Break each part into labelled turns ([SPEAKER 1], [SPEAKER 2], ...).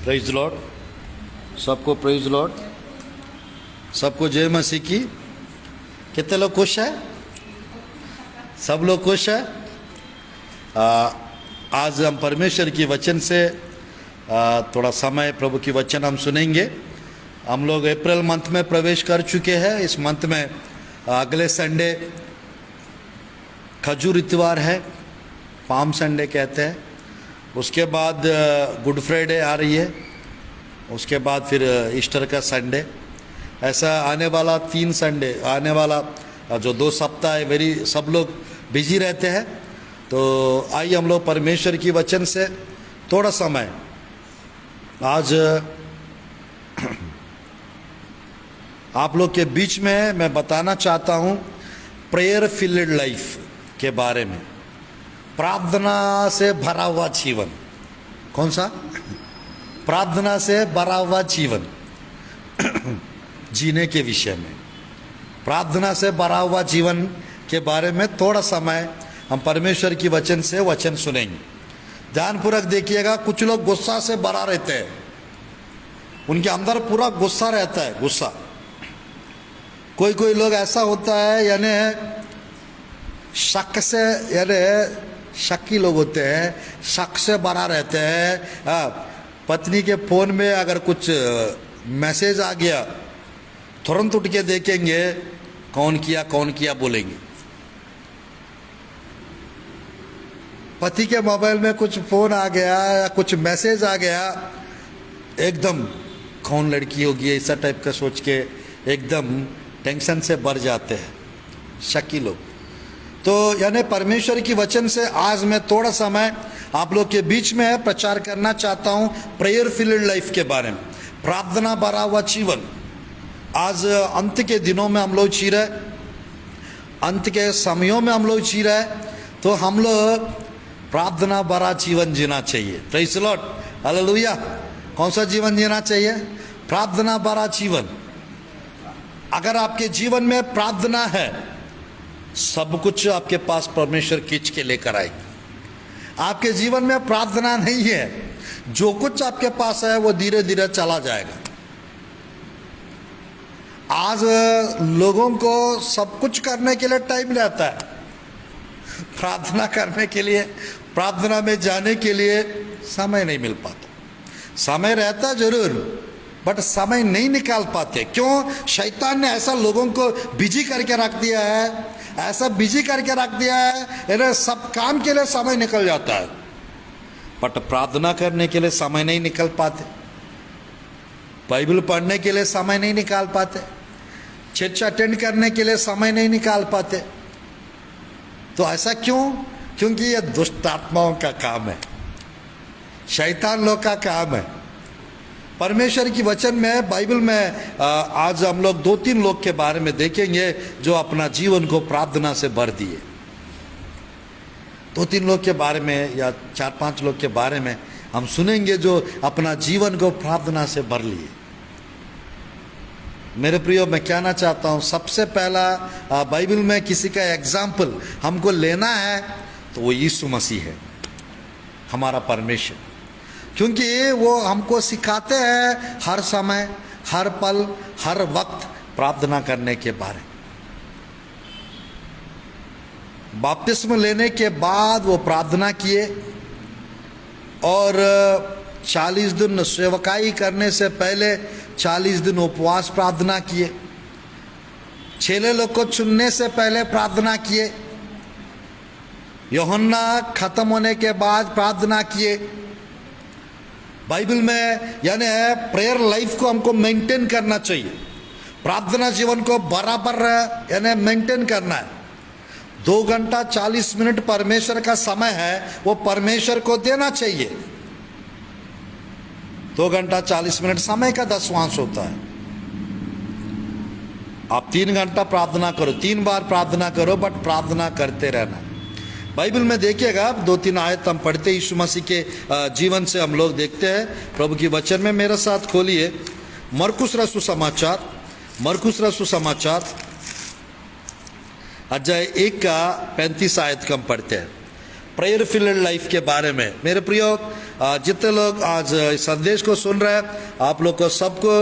[SPEAKER 1] Praise Lord, सबको praise Lord, सबको जय मसीह की। कितने लोग खुश हैं? सब लोग खुश हैं। आज हम परमेश्वर की वचन से थोड़ा समय प्रभु की वचन हम सुनेंगे। हम लोग अप्रैल मंथ में प्रवेश कर चुके हैं। इस मंथ में अगले संडे खजूर इतवार है, पाम संडे कहते हैं। उसके बाद गुड फ्राइडे आ रही है, उसके बाद फिर ईस्टर का संडे। ऐसा आने वाला 3 संडे, आने वाला जो 2 सप्ताह है वेरी सब लोग बिजी रहते हैं। तो आइए हम लोग परमेश्वर की वचन से थोड़ा समय आज आप लोग के बीच में मैं बताना चाहता हूँ प्रेयर फिल्ड लाइफ के बारे में। प्रार्थना से भरा हुआ जीवन। कौन सा? प्रार्थना से भरा हुआ जीवन जीने के विषय में, प्रार्थना से भरा हुआ जीवन के बारे में थोड़ा समय हम परमेश्वर की वचन से वचन सुनेंगे। ध्यानपूर्वक देखिएगा। कुछ लोग गुस्सा से भरा रहते हैं, उनके अंदर पूरा गुस्सा रहता है, गुस्सा। कोई लोग ऐसा होता है यानी शक से, यानी शक्की लोग होते हैं, शक से भरा रहते हैं। पत्नी के फोन में अगर कुछ मैसेज आ गया तुरंत उठ के देखेंगे कौन किया बोलेंगे। पति के मोबाइल में कुछ फोन आ गया या कुछ मैसेज आ गया, एकदम कौन लड़की होगी ऐसा टाइप का सोच के एकदम टेंशन से भर जाते हैं शक्की लोग। तो यानी परमेश्वर की वचन से आज मैं थोड़ा समय आप लोग के बीच में प्रचार करना चाहता हूं प्रेयर फिल्ड लाइफ के बारे में, प्रार्थना भरा हुआ जीवन। आज अंत के दिनों में हम लोग जी रहे, अंत के समयों में हम लोग जी रहे, तो हम लोग प्रार्थना भरा जीवन जीना चाहिए। Praise the Lord, hallelujah. कौन सा जीवन जीना चाहिए? प्रार्थना भरा जीवन। अगर आपके जीवन में प्रार्थना है, सब कुछ आपके पास परमेश्वर खींच के लेकर आएगी। आपके जीवन में प्रार्थना नहीं है, जो कुछ आपके पास है वो धीरे धीरे चला जाएगा। आज लोगों को सब कुछ करने के लिए टाइम रहता है, प्रार्थना करने के लिए, प्रार्थना में जाने के लिए समय नहीं मिल पाता। समय रहता जरूर बट समय नहीं निकाल पाते। क्यों? शैतान ने ऐसा लोगों को बिजी करके रख दिया है, ऐसा बिजी करके रख दिया है, सब काम के लिए समय निकल जाता है बट प्रार्थना करने के लिए समय नहीं निकल पाते, बाइबल पढ़ने के लिए समय नहीं निकाल पाते, चर्च अटेंड करने के लिए समय नहीं निकाल पाते। तो ऐसा क्यों? क्योंकि ये दुष्ट आत्माओं का काम है, शैतान लोग का काम है। परमेश्वर की वचन में, बाइबल में आज हम लोग 2-3 लोग के बारे में देखेंगे जो अपना जीवन को प्रार्थना से भर दिए। 2-3 लोग के बारे में या 4-5 लोग के बारे में हम सुनेंगे जो अपना जीवन को प्रार्थना से भर लिए। मेरे प्रियो, मैं कहना चाहता हूँ सबसे पहला बाइबल में किसी का एग्जाम्पल हमको लेना है तो वो यीशु मसीह है, हमारा परमेश्वर। क्योंकि वो हमको सिखाते हैं हर समय, हर पल, हर वक्त प्रार्थना करने के बारे में। बपतिस्म लेने के बाद वो प्रार्थना किए और 40 दिन सेवकाई करने से पहले 40 दिन उपवास प्रार्थना किए। चेले लोग को चुनने से पहले प्रार्थना किए। यूहन्ना खत्म होने के बाद प्रार्थना किए। बाइबल में यानी प्रेयर लाइफ को हमको मेंटेन करना चाहिए, प्रार्थना जीवन को बराबर यानी मेंटेन करना है। 2 घंटा 40 मिनट परमेश्वर का समय है, वो परमेश्वर को देना चाहिए। 2 घंटा 40 मिनट समय का 10वांश होता है। आप 3 घंटा प्रार्थना करो, 3 बार प्रार्थना करो, बट प्रार्थना करते रहना। बाइबल में देखिएगा 2-3 आयत हम पढ़ते यीशु मसीह के जीवन से हम लोग देखते हैं प्रभु की वचन में। मेरे साथ खोलिए मरकुस रसूल समाचार, मरकुस रसूल समाचार अध्याय 1 का 35 आयत हम पढ़ते हैं। प्रेयर फिल्ड लाइफ के बारे में। मेरे प्रियो, जितने लोग आज इस संदेश को सुन रहे हैं, आप लोग को सबको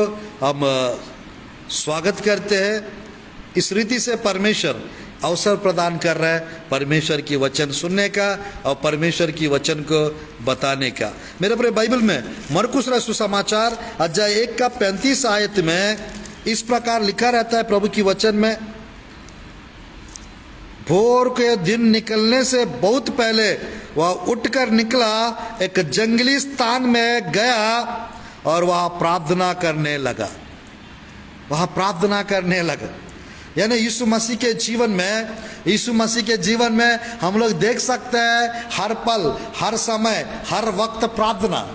[SPEAKER 1] हम स्वागत करते हैं। इस रीति से परमेश्वर अवसर प्रदान कर रहा है परमेश्वर की वचन सुनने का और परमेश्वर की वचन को बताने का। मेरे प्रिय, बाइबल में मरकुस रचित सुसमाचार अध्याय 1 का 35 आयत में इस प्रकार लिखा रहता है प्रभु की वचन में, भोर के दिन निकलने से बहुत पहले वह उठकर निकला, एक जंगली स्थान में गया और वहां प्रार्थना करने लगा। वहां प्रार्थना करने लगा। यानी यीशु मसीह के जीवन में हम लोग देख सकते हैं हर पल, हर समय, हर वक्त प्रार्थना,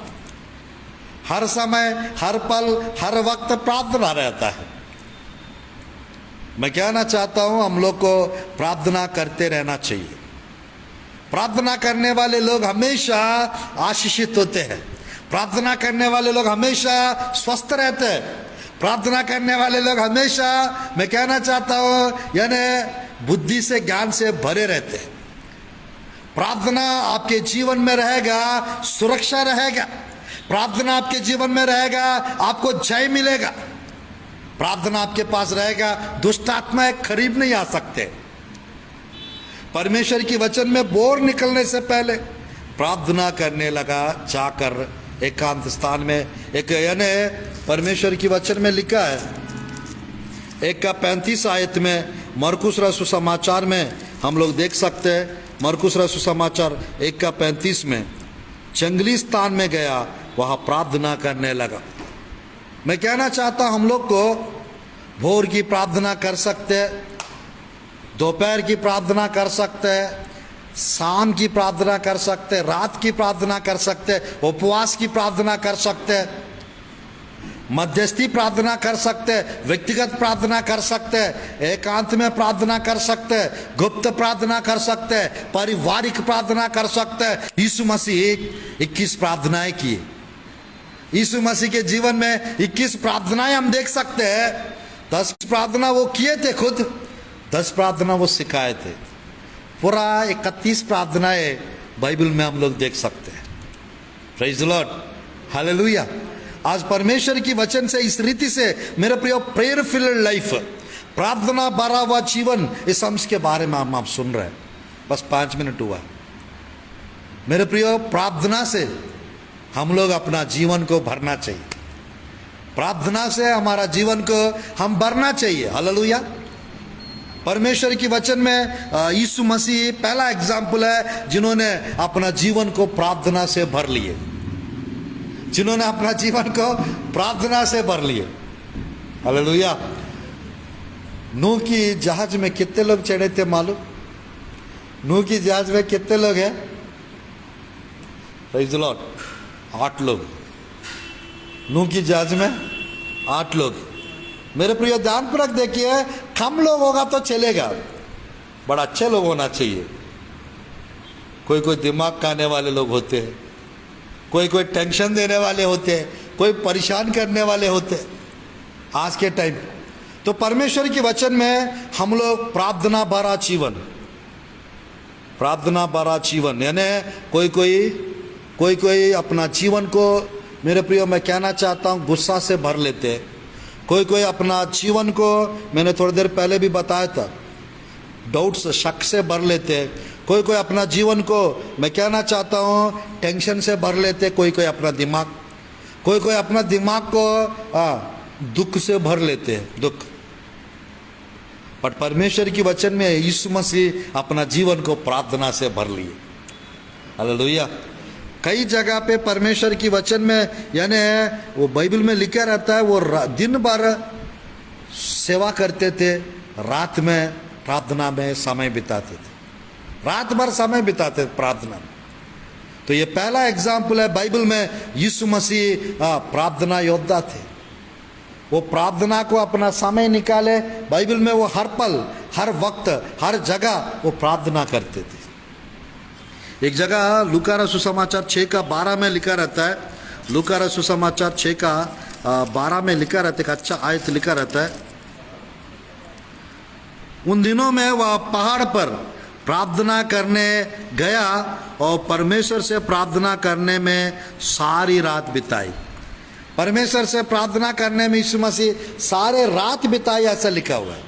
[SPEAKER 1] हर समय, हर पल, हर वक्त प्रार्थना रहता है। मैं कहना चाहता हूं, हम लोग को प्रार्थना करते रहना चाहिए। प्रार्थना करने वाले लोग हमेशा आशीषित होते हैं। प्रार्थना करने वाले लोग हमेशा स्वस्थ रहते हैं। प्रार्थना करने वाले लोग हमेशा, मैं कहना चाहता हूं, यानी बुद्धि से, ज्ञान से भरे रहते हैं। प्रार्थना आपके जीवन में रहेगा, सुरक्षा रहेगा। प्रार्थना आपके जीवन में रहेगा, आपको जय मिलेगा। प्रार्थना आपके पास रहेगा, दुष्ट आत्माएं करीब नहीं आ सकते। परमेश्वर की वचन में भोर निकलने से पहले प्रार्थना करने लगा, जाकर एकांत स्थान में। एक यानी परमेश्वर की वचन में लिखा है 1 का 35 आयत में, मरकुस रचित सुसमाचार में हम लोग देख सकते हैं। मरकुस रचित सुसमाचार 1 का 35 में, जंगली स्थान में गया, वहां प्रार्थना करने लगा। मैं कहना चाहता हूं, हम लोग को भोर की प्रार्थना कर सकते हैं, दोपहर की प्रार्थना कर सकते हैं, शाम की प्रार्थना कर सकते हैं, रात की प्रार्थना कर सकते हैं, उपवास की प्रार्थना कर सकते हैं, मध्यस्थी प्रार्थना कर सकते हैं, व्यक्तिगत प्रार्थना कर सकते हैं, एकांत में प्रार्थना कर सकते हैं, गुप्त प्रार्थना कर सकते हैं, पारिवारिक प्रार्थना कर सकते हैं। यीशु मसीह 21 प्रार्थनाएं की। यीशु मसीह के जीवन में 21 प्रार्थनाएं हम देख सकते हैं। 10 प्रार्थना वो किए थे खुद, 10 प्रार्थना वो सिखाए थे। पूरा 31 प्रार्थनाएं बाइबल में हम लोग देख सकते हैं। Praise the Lord, hallelujah. आज परमेश्वर की वचन से इस रीति से मेरे प्रिय, प्रेयर फिल्ड लाइफ, प्रार्थना भरा हुआ जीवन, इस अंश के बारे में हम आप सुन रहे हैं। बस 5 मिनट हुआ। मेरे प्रिय, प्रार्थना से हम लोग अपना जीवन को भरना चाहिए। प्रार्थना से हमारा जीवन को हम भरना चाहिए। हालेलुया। परमेश्वर की वचन में यीशु मसीह पहला एग्जाम्पल है जिन्होंने अपना जीवन को प्रार्थना से भर लिए, जिन्होंने अपना जीवन को प्रार्थना से भर लिए। हालेलुया। नूह की जहाज में कितने लोग चढ़े थे मालूम? नूह की जहाज में कितने लोग हैं? प्रेज द लॉर्ड, 8 लोग। नूह की जहाज में 8 लोग। मेरे प्रिय, ध्यानपूर्वक देखिए, कम लोग होगा तो चलेगा, बड़ा अच्छे लोग होना चाहिए। कोई कोई दिमाग खाने वाले लोग होते हैं, कोई कोई टेंशन देने वाले होते हैं, कोई परेशान करने वाले होते हैं आज के टाइम। तो परमेश्वर के वचन में हम लोग प्रार्थना भरा जीवन, प्रार्थना भरा जीवन, यानी कोई कोई अपना जीवन को, मेरे प्रियो, मैं कहना चाहता हूँ, गुस्सा से भर लेते हैं। कोई कोई अपना जीवन को, मैंने थोड़ी देर पहले भी बताया था, डाउट से, शक से भर लेते हैं। कोई कोई अपना जीवन को, मैं कहना चाहता हूँ, टेंशन से भर लेते हैं। कोई कोई अपना दिमाग को दुख से भर लेते हैं, दुख। बट परमेश्वर की वचन में यीशु मसीह अपना जीवन को प्रार्थना से भर लिए। हालेलुया। कई जगह पे परमेश्वर की वचन में, यानी वो बाइबल में लिखा रहता है, वो दिन भर सेवा करते थे, रात में प्रार्थना में समय बिताते थे, रात भर समय बिताते थे प्रार्थना में। तो ये पहला एग्जाम्पल है बाइबल में, यीशु मसीह प्रार्थना योद्धा थे। वो प्रार्थना को अपना समय निकाले। बाइबल में वो हर पल, हर वक्त, हर जगह वो प्रार्थना करते थे। एक जगह लूका रचित सुसमाचार 6 का 12 में लिखा रहता है, लूका रचित सुसमाचार 6 का 12 में लिखा रहता है, अच्छा आयत लिखा रहता है। उन दिनों में वह पहाड़ पर प्रार्थना करने गया और परमेश्वर से प्रार्थना करने में सारी रात बिताई। परमेश्वर से प्रार्थना करने में यीशु मसीह सारे रात बिताई, ऐसा लिखा हुआ है।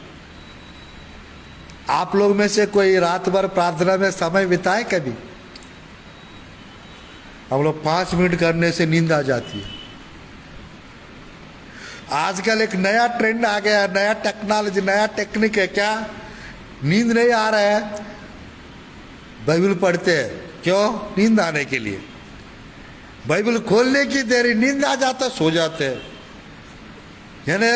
[SPEAKER 1] आप लोग में से कोई रात भर प्रार्थना में समय बिताए कभी? हम लोग 5 मिनट करने से नींद आ जाती है। आजकल एक नया ट्रेंड आ गया, नया टेक्नोलॉजी, नया टेक्निक है। क्या? नींद नहीं आ रहा है, बाइबल पढ़ते हैं। क्यों? नींद आने के लिए। बाइबल खोलने की देरी, नींद आ जाता, सो जाते हैं। यानी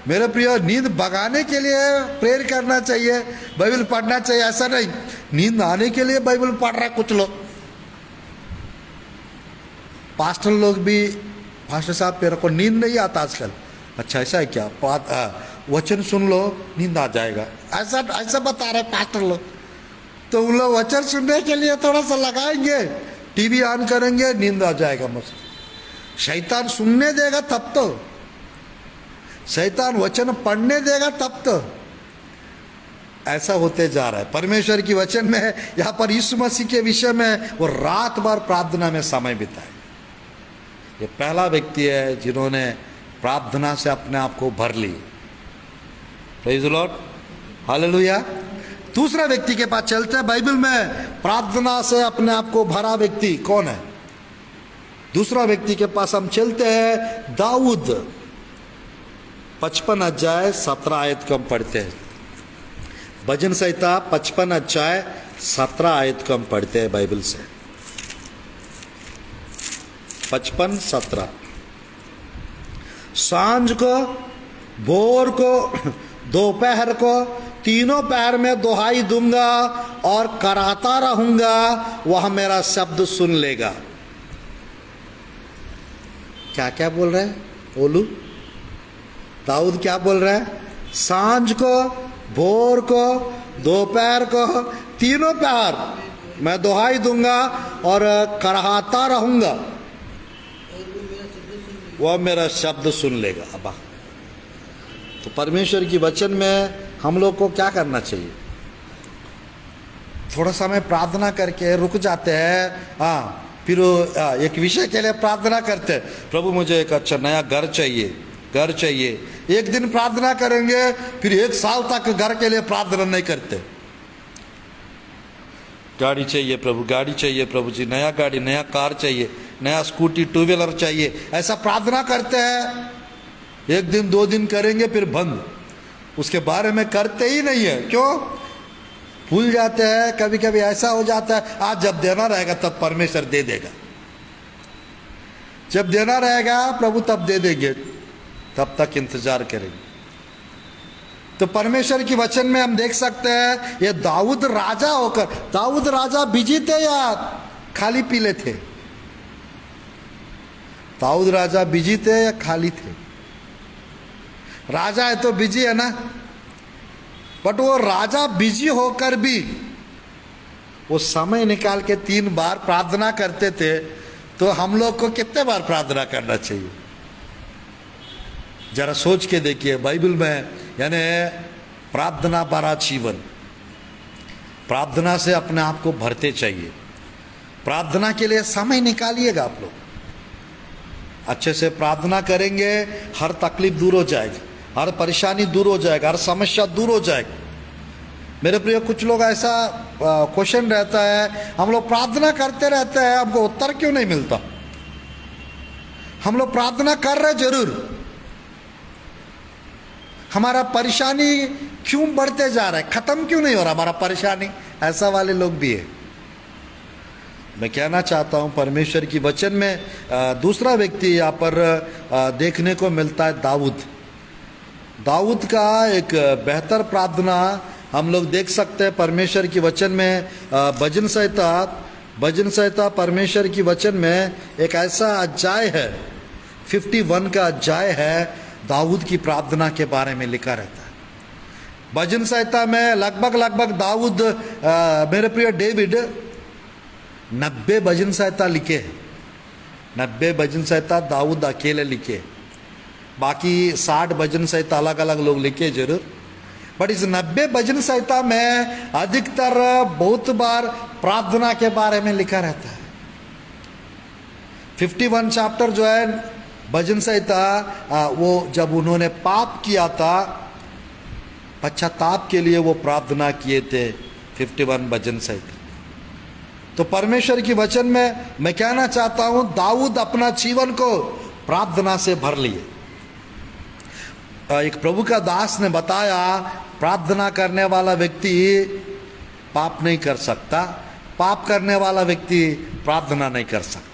[SPEAKER 1] मेरे प्रिय, नींद भगाने के लिए प्रेयर करना चाहिए, बाइबल पढ़ना चाहिए, ऐसा नहीं। नींद आने के लिए बाइबल पढ़ रहा है कुछ लोग। पास्टर लोग भी, पास्टर साहब मेरे को नींद नहीं आता आजकल। अच्छा, ऐसा है क्या? वचन सुन लो, नींद आ जाएगा, ऐसा ऐसा बता रहे पास्टर लोग। तो उन लोग वचन सुनने के लिए थोड़ा सा लगाएंगे, टीवी ऑन करेंगे, नींद आ जाएगा मस्त। शैतान सुनने देगा तब तो, शैतान वचन पढ़ने देगा तब तो। ऐसा होते जा रहा है। परमेश्वर की वचन में, यहाँ पर यीशु मसीह के विषय में वो रात भर प्रार्थना में समय बिताए। ये पहला व्यक्ति है जिन्होंने प्रार्थना से अपने आप को भर ली। Praise the Lord, hallelujah. दूसरा व्यक्ति के पास चलते हैं। बाइबल में प्रार्थना से अपने आप को भरा व्यक्ति कौन है? दूसरा व्यक्ति के पास हम चलते हैं, दाऊद। 55 अध्याय 17 आयत को हम पढ़ते हैं। भजन संहिता 55 अध्याय 17 आयत को हम पढ़ते हैं बाइबल से। 55-17। सांझ को, भोर को, दोपहर को, तीनों पहर में दुहाई दूंगा और कराता रहूंगा, वह मेरा शब्द सुन लेगा। क्या क्या बोल रहे हैं? बोलू, दाऊद क्या बोल रहा है? सांझ को, भोर को, दोपहर को, तीनों पहर मैं दुहाई दूंगा और कराता रहूंगा, वह मेरा शब्द सुन लेगा। अबा, तो परमेश्वर की वचन में हम लोग को क्या करना चाहिए? थोड़ा समय प्रार्थना करके रुक जाते हैं, फिर एक विषय के लिए प्रार्थना करते हैं, प्रभु मुझे एक अच्छा नया घर चाहिए, घर चाहिए। एक दिन प्रार्थना करेंगे, फिर 1 साल तक घर के लिए प्रार्थना नहीं करते। गाड़ी चाहिए प्रभु, गाड़ी चाहिए प्रभु जी, नया गाड़ी, नया कार चाहिए, नया स्कूटी, 2 व्हीलर चाहिए, ऐसा प्रार्थना करते हैं। 1 दिन 2 दिन करेंगे, फिर बंद, उसके बारे में करते ही नहीं है। क्यों? भूल जाते हैं। कभी कभी ऐसा हो जाता है, आज जब देना रहेगा तब परमेश्वर दे देगा, जब देना रहेगा प्रभु तब दे देंगे, तब तक इंतजार करेंगे। तो परमेश्वर की वचन में हम देख सकते हैं, ये दाऊद राजा होकर, दाऊद राजा बिजी थे या खाली पीले थे? दाऊद राजा बिजी थे या खाली थे? राजा है तो बिजी है ना, बट वो राजा बिजी होकर भी वो समय निकाल के 3 बार प्रार्थना करते थे। तो हम लोग को कितने बार प्रार्थना करना चाहिए? जरा सोच के देखिए। बाइबल में यानी प्रार्थना भरा जीवन, प्रार्थना से अपने आप को भरते चाहिए। प्रार्थना के लिए समय निकालिएगा। आप लोग अच्छे से प्रार्थना करेंगे, हर तकलीफ दूर हो जाएगी, हर परेशानी दूर हो जाएगा, हर समस्या दूर हो जाएगी। मेरे प्रिय, कुछ लोग ऐसा क्वेश्चन रहता है, हम लोग प्रार्थना करते रहते हैं, हमको उत्तर क्यों नहीं मिलता? हम लोग प्रार्थना कर रहे जरूर, हमारा परेशानी क्यों बढ़ते जा रहा है, खत्म क्यों नहीं हो रहा हमारा परेशानी? ऐसा वाले लोग भी है। मैं कहना चाहता हूं, परमेश्वर की वचन में दूसरा व्यक्ति यहाँ पर देखने को मिलता है, दाऊद। दाऊद का एक बेहतर प्रार्थना हम लोग देख सकते हैं परमेश्वर की वचन में। भजन संहिता परमेश्वर की वचन में एक ऐसा अध्याय है, 51 का अध्याय है, दाऊद की प्रार्थना के बारे में लिखा रहता है। भजन संहिता में लगभग दाऊद, मेरे प्रिय डेविड 90 भजन संहिता लिखे हैं। 90 भजन संहिता दाऊद अकेले लिखे, बाकी 60 भजन संहिता अलग अलग लोग लिखे जरूर। बट इस 90 भजन संहिता में अधिकतर बहुत बार प्रार्थना के बारे में लिखा रहता है। 51 चैप्टर जो है भजन संहिता, वो जब उन्होंने पाप किया था, पश्चाताप के लिए वो प्रार्थना किए थे 51 भजन संहिता। तो परमेश्वर की वचन में मैं कहना चाहता हूं, दाऊद अपना जीवन को प्रार्थना से भर लिए। एक प्रभु का दास ने बताया, प्रार्थना करने वाला व्यक्ति पाप नहीं कर सकता, पाप करने वाला व्यक्ति प्रार्थना नहीं कर सकता।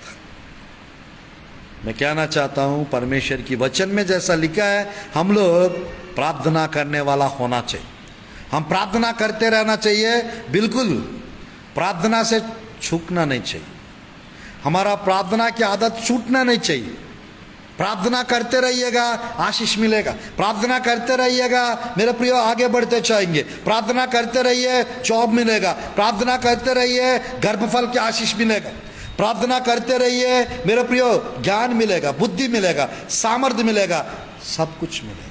[SPEAKER 1] मैं कहना चाहता हूं, परमेश्वर की वचन में जैसा लिखा है, हम लोग प्रार्थना करने वाला होना चाहिए। हम प्रार्थना करते रहना चाहिए, बिल्कुल प्रार्थना से छूटना नहीं चाहिए। हमारा प्रार्थना की आदत छूटना नहीं चाहिए। प्रार्थना करते रहिएगा, आशीष मिलेगा। प्रार्थना करते रहिएगा मेरे प्रियो, आगे बढ़ते जाएंगे। प्रार्थना करते रहिए, जॉब मिलेगा। प्रार्थना करते रहिए, गर्भफल की आशीष मिलेगा। प्रार्थना करते रहिए मेरे प्रियो, ज्ञान मिलेगा, बुद्धि मिलेगा, सामर्थ्य मिलेगा, सब कुछ मिलेगा।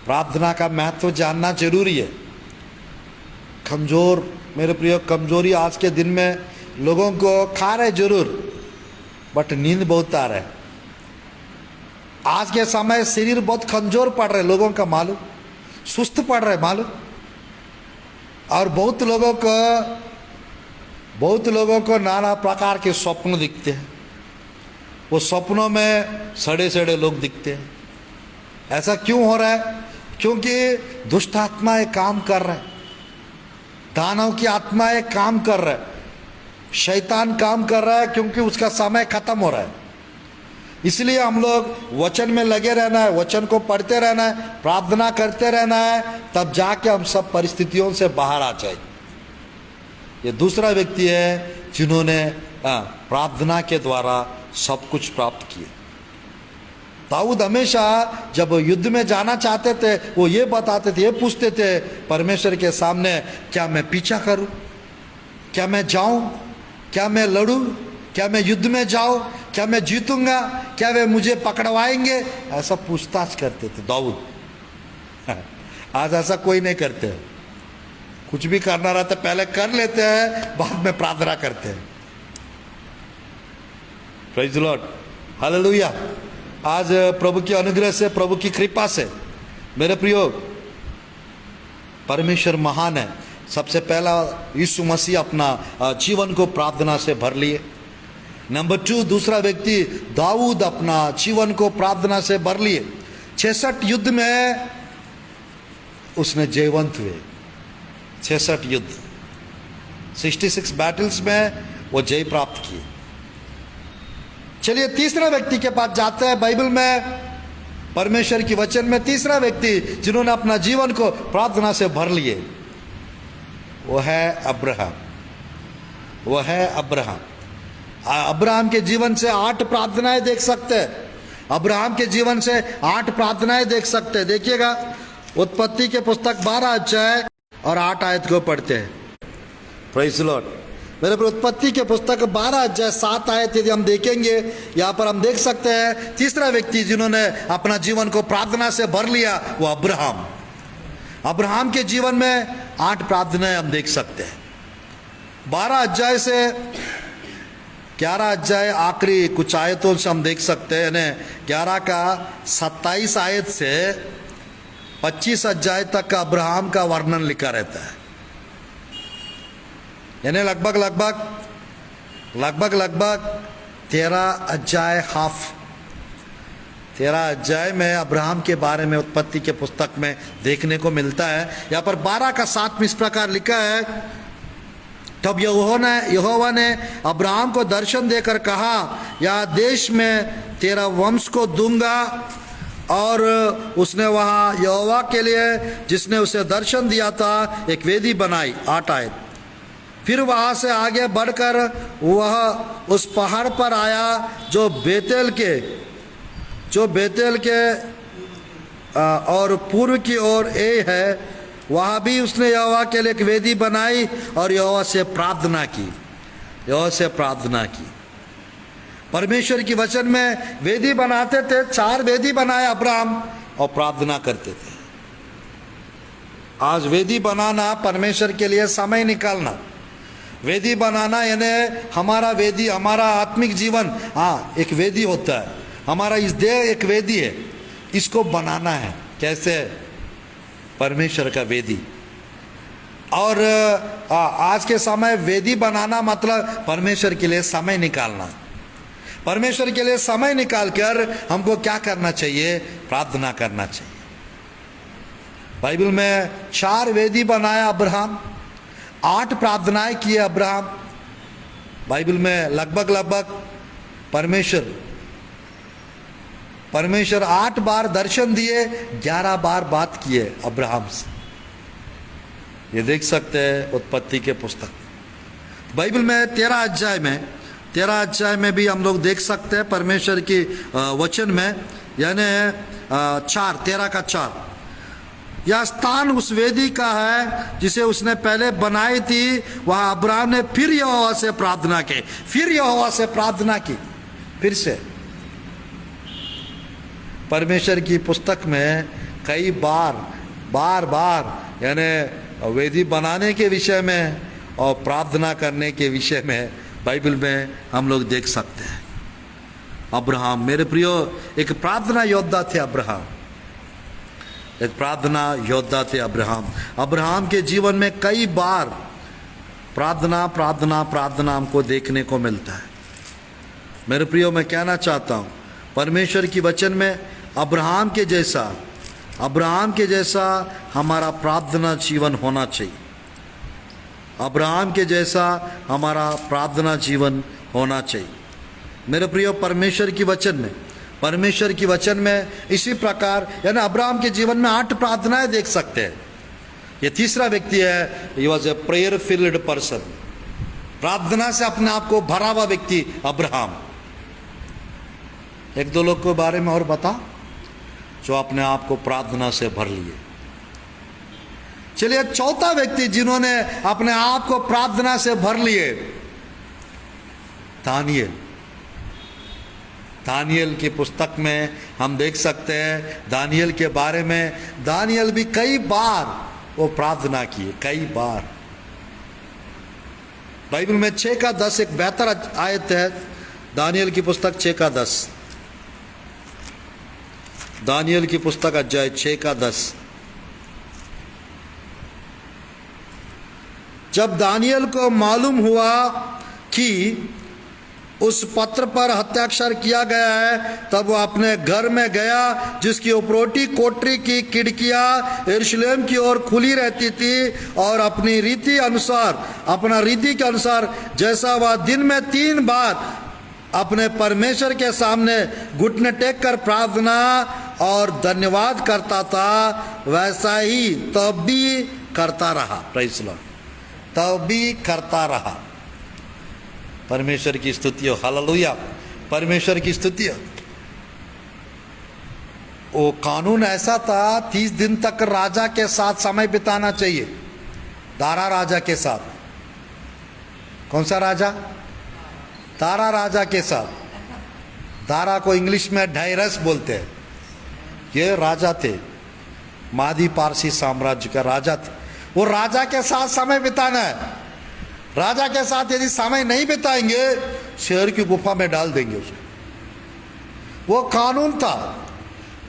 [SPEAKER 1] प्रार्थना का महत्व जानना जरूरी है। कमजोर मेरे प्रियो, कमजोरी आज के दिन में लोगों को खा रहे जरूर, बट नींद बहुत आ रहा है। आज के समय शरीर बहुत कमजोर पड़ रहे लोगों का, मालूम, सुस्त पड़ रहे मालूम। और बहुत लोगों को नाना प्रकार के स्वप्न दिखते हैं। वो स्वप्नों में सड़े सड़े लोग दिखते हैं। ऐसा क्यों हो रहा है? क्योंकि दुष्ट आत्माएं काम कर रहे हैं, दानव की आत्माएं काम कर रहे हैं, शैतान काम कर रहा है, क्योंकि उसका समय खत्म हो रहा है। इसलिए हम लोग वचन में लगे रहना है, वचन को पढ़ते रहना है, प्रार्थना करते रहना है, तब जाके हम सब परिस्थितियों से बाहर आ जाए। ये दूसरा व्यक्ति है जिन्होंने प्रार्थना के द्वारा सब कुछ प्राप्त किए। दाऊद हमेशा जब युद्ध में जाना चाहते थे, वो ये बताते थे, ये पूछते थे परमेश्वर के सामने, क्या मैं पीछा करूं, क्या मैं जाऊं, क्या मैं लड़ूं, क्या मैं युद्ध में जाऊं, क्या मैं जीतूंगा, क्या वे मुझे पकड़वाएंगे? ऐसा पूछताछ करते थे दाऊद। आज ऐसा कोई नहीं करते। कुछ भी करना रहता पहले कर लेते हैं, बाद में प्रार्थना करते हैं। Praise the Lord, hallelujah. आज प्रभु की अनुग्रह से, प्रभु की कृपा से मेरे प्रियो, परमेश्वर महान है। सबसे पहला यीशु मसीह अपना जीवन को प्रार्थना से भर लिए। नंबर 2, दूसरा व्यक्ति दाऊद अपना जीवन को प्रार्थना से भर लिए। 66 युद्ध में उसने जयवंत हुए। 66 युद्ध, 66 बैटल्स में वो जय प्राप्त किए। चलिए तीसरा व्यक्ति के पास जाते हैं। बाइबल में, परमेश्वर की वचन में तीसरा व्यक्ति जिन्होंने अपना जीवन को प्रार्थना से भर लिए, वो है अब्राहम। वो है अब्राहम। अब्राहम के जीवन से 8 प्रार्थनाएं देख सकते हैं। अब्राहम के जीवन से 8 प्रार्थनाएं देख सकते हैं। देखिएगा, उत्पत्ति के पुस्तक 12 अध्याय और 8 आयत को पढ़ते हैं। Praise the Lord. मेरे पर उत्पत्ति के पुस्तक 12 अध्याय 7 आयत यदि हम देखेंगे, यहाँ पर हम देख सकते हैं तीसरा व्यक्ति जिन्होंने अपना जीवन को प्रार्थना से भर लिया, वो अब्राहम। अब्राहम के जीवन में 8 प्रार्थनाएं हम देख सकते हैं। 12 अध्याय से 11 अध्याय आखिरी कुछ आयतों से हम देख सकते हैं। यानी 11 का 27 आयत से 25 अध्याय तक का अब्राहम का वर्णन लिखा रहता है। यानी लगभग 13 अध्याय, हाफ 13 अध्याय में अब्राहम के बारे में उत्पत्ति के पुस्तक में देखने को मिलता है। यहाँ पर 12 का 7 में इस प्रकार लिखा है, तब यहोवा ने अब्राहम को दर्शन देकर कहा, यह देश में तेरा वंश को दूंगा। और उसने वहाँ यहोवा के लिए, जिसने उसे दर्शन दिया था, एक वेदी बनाई। 8 आयत। फिर वहाँ से आगे बढ़कर वह उस पहाड़ पर आया जो बेतेल के और पूर्व की ओर ए है। वहाँ भी उसने यहोवा के लिए एक वेदी बनाई और यहोवा से प्रार्थना की। परमेश्वर की वचन में वेदी बनाते थे। 4 वेदी बनाए अब्राहम और प्रार्थना करते थे। आज वेदी बनाना परमेश्वर के लिए समय निकालना, वेदी बनाना यानी हमारा वेदी, हमारा आत्मिक जीवन, हाँ एक वेदी होता है, हमारा इस देह एक वेदी है, इसको बनाना है। कैसे? परमेश्वर का वेदी। और आज के समय वेदी बनाना मतलब परमेश्वर के लिए समय निकालना। परमेश्वर के लिए समय निकाल कर हमको क्या करना चाहिए? प्रार्थना करना चाहिए। बाइबल में 4 वेदी बनाया अब्राहम, 8 प्रार्थनाएं किए अब्राहम। बाइबल में लगभग परमेश्वर 8 बार दर्शन दिए, 11 बार बात किए अब्राहम से। ये देख सकते हैं उत्पत्ति के पुस्तक। बाइबल में 13 अध्याय में भी हम लोग देख सकते हैं परमेश्वर की वचन में, यानी 13 का 4, यह स्थान उस वेदी का है जिसे उसने पहले बनाई थी। वहां अब्राहम ने फिर यहोवा से प्रार्थना की, फिर से। परमेश्वर की पुस्तक में कई बार यानी वेदी बनाने के विषय में और प्रार्थना करने के विषय में बाइबल में हम लोग देख सकते हैं। अब्राहम, मेरे प्रियो, एक प्रार्थना योद्धा थे अब्राहम के जीवन में कई बार प्रार्थना हमको देखने को मिलता है। मेरे प्रियो, मैं कहना चाहता हूँ परमेश्वर की वचन में अब्राहम के जैसा हमारा प्रार्थना जीवन होना चाहिए। अब्राहम के जैसा हमारा प्रार्थना जीवन होना चाहिए। मेरे प्रियो, परमेश्वर की वचन में इसी प्रकार, यानी अब्राहम के जीवन में 8 प्रार्थनाएं देख सकते हैं। ये तीसरा व्यक्ति है, he was a prayer field person, प्रार्थना से अपने आप को भरा हुआ व्यक्ति अब्राहम। 1-2 लोग के बारे में और बता जो अपने आप को प्रार्थना से भर लिए। चलिए, चौथा व्यक्ति जिन्होंने अपने आप को प्रार्थना से भर लिए, दानियल की पुस्तक में हम देख सकते हैं दानियल के बारे में। दानियल भी कई बार वो प्रार्थना किए, कई बार। बाइबल में 6 का 10 एक बेहतर आयत है। दानियल की पुस्तक 6 का 10, दानियल की पुस्तक अध्याय 6 का 10। जब दानियल को मालूम हुआ कि उस पत्र पर हस्ताक्षर किया गया है, तब वो अपने घर में गया जिसकी उपरोटी कोठरी की खिड़कियां यरूशलेम की ओर खुली रहती थी, और अपनी रीति के अनुसार जैसा वह दिन में 3 बार अपने परमेश्वर के सामने घुटने टेक कर प्रार्थना और धन्यवाद करता था, वैसा ही तब भी करता रहा। प्रेज़ लॉर्ड, तब भी करता रहा। परमेश्वर की स्तुति हो, हालेलुया, परमेश्वर की स्तुति हो। वो कानून ऐसा था, 30 दिन तक राजा के साथ समय बिताना चाहिए, दारा राजा के साथ। कौन सा राजा? दारा राजा के साथ। दारा को इंग्लिश में डायरस बोलते हैं। ये राजा थे, मादी पारसी साम्राज्य का राजा थे। वो राजा के साथ समय बिताना है। राजा के साथ यदि समय नहीं बिताएंगे, शहर की गुफा में डाल देंगे उसको। वो कानून था।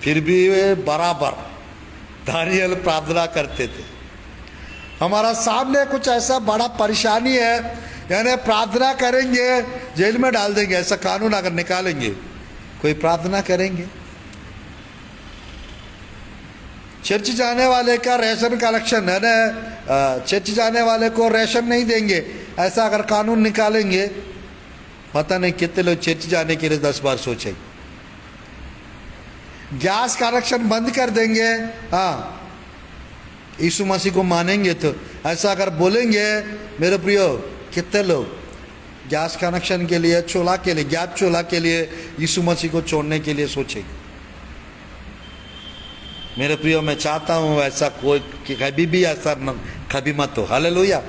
[SPEAKER 1] फिर भी वे बराबर दानियल प्रार्थना करते थे। हमारा सामने कुछ ऐसा बड़ा परेशानी है, यानी प्रार्थना करेंगे जेल में डाल देंगे, ऐसा कानून अगर निकालेंगे, कोई प्रार्थना करेंगे? चर्च जाने वाले का रेशन कलेक्शन है ना, चर्च जाने वाले को रेशन नहीं देंगे, ऐसा अगर कानून निकालेंगे, पता नहीं कितने लोग चर्च जाने के लिए 10 बार सोचेंगे। गैस कनेक्शन बंद कर देंगे, हाँ यीशु मसीह को मानेंगे तो, ऐसा अगर बोलेंगे, मेरे प्रियो, कितने लोग गैस कनेक्शन के लिए, गैस चूल्हा के लिए यीशु मसीह को छोड़ने के लिए सोचेंगे? मेरे प्रियो, मैं चाहता हूँ ऐसा कोई कभी भी ऐसा कभी मत हो। Hallelujah,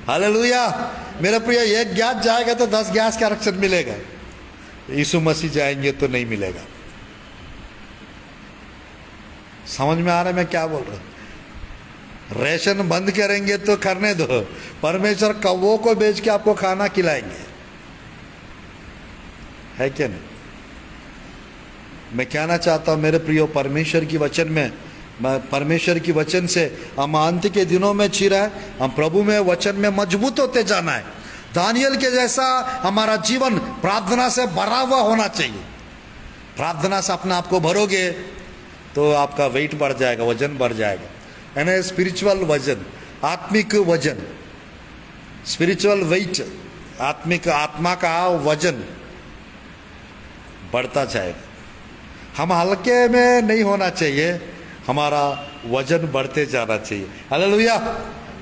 [SPEAKER 1] hallelujah. मेरे प्रियो, एक गैस जाएगा तो 10 गैस कनेक्शन मिलेगा, यीशु मसीह जाएंगे तो नहीं मिलेगा। समझ में आ रहा है मैं क्या बोल रहा हूँ? रेशन बंद करेंगे तो करने दो, परमेश्वर कौवों को बेच के आपको खाना खिलाएंगे, है क्या नहीं? मैं कहना चाहता हूं मेरे प्रियो, परमेश्वर की वचन में, परमेश्वर की वचन से हम अंत के दिनों में छिरा है, हम प्रभु में वचन में मजबूत होते जाना है। दानियल के जैसा हमारा जीवन प्रार्थना से भरा हुआ होना चाहिए। प्रार्थना से अपने आप को भरोगे तो आपका वेट बढ़ जाएगा, वजन बढ़ जाएगा, है ना? स्पिरिचुअल वजन, आत्मिक वजन, स्पिरिचुअल वेट, आत्मिक आत्मा का वजन बढ़ता जाएगा। हम हल्के में नहीं होना चाहिए, हमारा वजन बढ़ते जाना चाहिए। हालेलुया,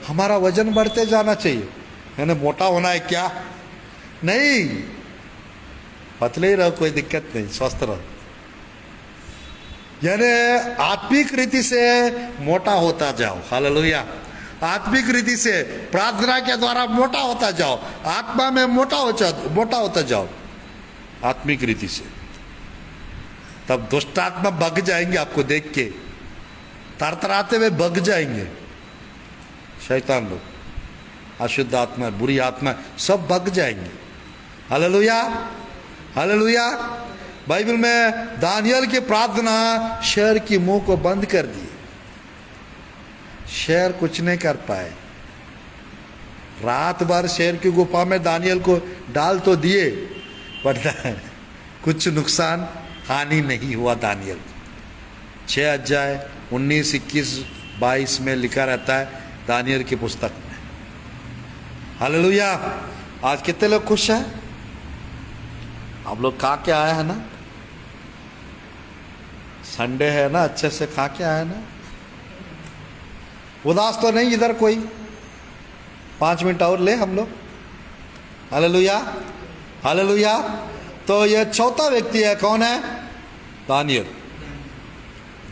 [SPEAKER 1] हमारा वजन बढ़ते जाना चाहिए, है ना? मोटा होना है क्या? नहीं, पतले ही रहो, कोई दिक्कत नहीं, स्वस्थ रहो। यानी आत्मिक रीति से मोटा होता जाओ। हालेलुया, आत्मिक रीति से प्रार्थना के द्वारा मोटा होता जाओ, आत्मा में मोटा होता जाओ आत्मिक रीति से। तब दुष्ट आत्मा भग जाएंगे, आपको देख के तरतराते हुए भग जाएंगे। शैतान लोग, अशुद्ध आत्मा, बुरी आत्मा सब भग जाएंगे। Hallelujah, hallelujah. बाइबल में दानियल की प्रार्थना शेर की मुंह को बंद कर दी, शेर कुछ नहीं कर पाए। रात भर शेर की गुफा में दानियल को डाल तो दिए, पर कुछ नुकसान हानि नहीं हुआ दानियल। 6 अध्याय 19, 21, 22 में लिखा रहता है दानियल की पुस्तक में। हालेलुया। आज कितने लोग खुश हैं? आप लोग खा के आए हैं ना? संडे है ना, अच्छे से खा के आए ना? उदास तो नहीं इधर कोई? 5 मिनट और ले हम लोग। Hallelujah, hallelujah. तो ये चौथा व्यक्ति है, कौन है? दानियल।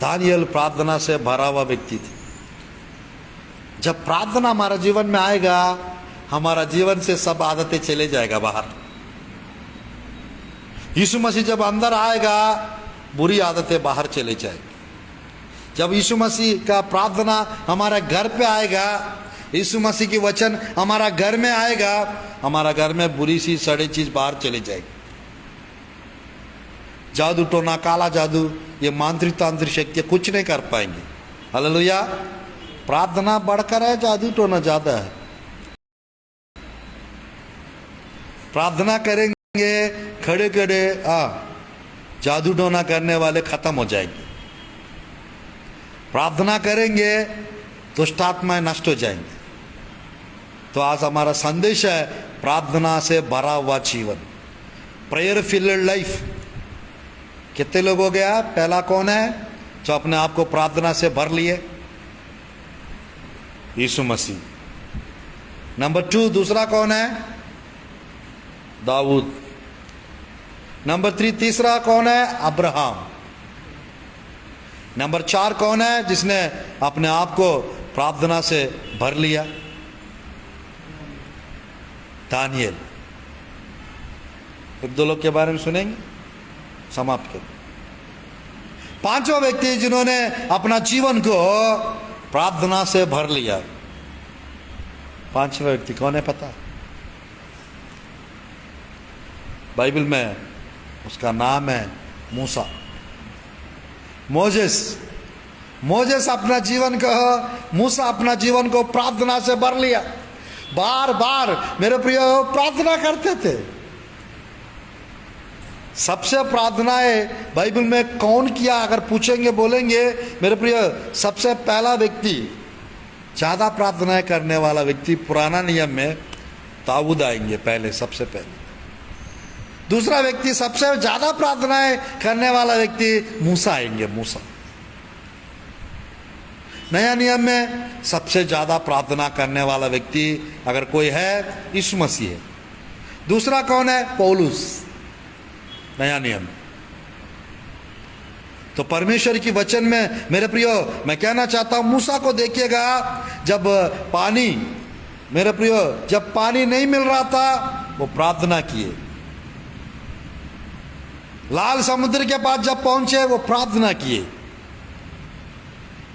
[SPEAKER 1] दानियल प्रार्थना से भरा हुआ व्यक्ति थे। जब प्रार्थना हमारा जीवन में आएगा, हमारा जीवन से सब आदतें चले जाएगा बाहर। यीशु मसीह जब अंदर आएगा, बुरी आदतें बाहर चले जाएगी। जब यीशु मसीह का प्रार्थना हमारा घर पे आएगा, यीशु मसीह की वचन हमारा घर में आएगा, हमारा घर में बुरी सी सड़ी चीज बाहर चले जाएगी। जादू टोना, काला जादू, ये मांत्रिक तांत्रिक शक्ति कुछ नहीं कर पाएंगे। हालेलुया। प्रार्थना बढ़कर है, जादू टोना ज्यादा है। प्रार्थना करेंगे खड़े खड़े, जादू टोना करने वाले खत्म हो जाएंगे। प्रार्थना करेंगे दुष्ट आत्माएं नष्ट हो जाएंगे। तो आज हमारा संदेश है प्रार्थना से भरा हुआ जीवन, प्रेयर फिल्ड लाइफ। कितने लोग हो गया? पहला कौन है जो अपने आप को प्रार्थना से भर लिए? यीशु मसीह। नंबर 2, दूसरा कौन है? दाऊद। नंबर 3, तीसरा कौन है? अब्राहम। नंबर 4 कौन है जिसने अपने आप को प्रार्थना से भर लिया? दानियल। 1-2 लोग के बारे में सुनेंगे, समाप्त कर। 5वां व्यक्ति जिन्होंने अपना जीवन को प्रार्थना से भर लिया, 5वां व्यक्ति कौन है पता? बाइबल में उसका नाम है मूसा, मोजेस। मोजेस अपना जीवन को, मूसा अपना जीवन को प्रार्थना से भर लिया। बार बार मेरे प्रिय प्रार्थना करते थे। सबसे प्रार्थनाएं बाइबल में कौन किया अगर पूछेंगे, बोलेंगे मेरे प्रिय, सबसे पहला व्यक्ति, ज्यादा प्रार्थनाएं करने वाला व्यक्ति पुराना नियम में दाऊद आएंगे पहले, सबसे पहले। दूसरा व्यक्ति, सबसे ज्यादा प्रार्थनाएं करने वाला व्यक्ति मूसा आएंगे, मूसा। नया नियम में सबसे ज्यादा प्रार्थना करने वाला व्यक्ति अगर कोई है, यीशु मसीह है। दूसरा कौन है? पौलुस, नया नियम। तो परमेश्वर की वचन में मेरे प्रियो मैं कहना चाहता हूं, मूसा को देखिएगा, जब पानी, मेरे प्रियो जब पानी नहीं मिल रहा था, वो प्रार्थना किए। लाल समुद्र के पास जब पहुंचे, वो प्रार्थना किए।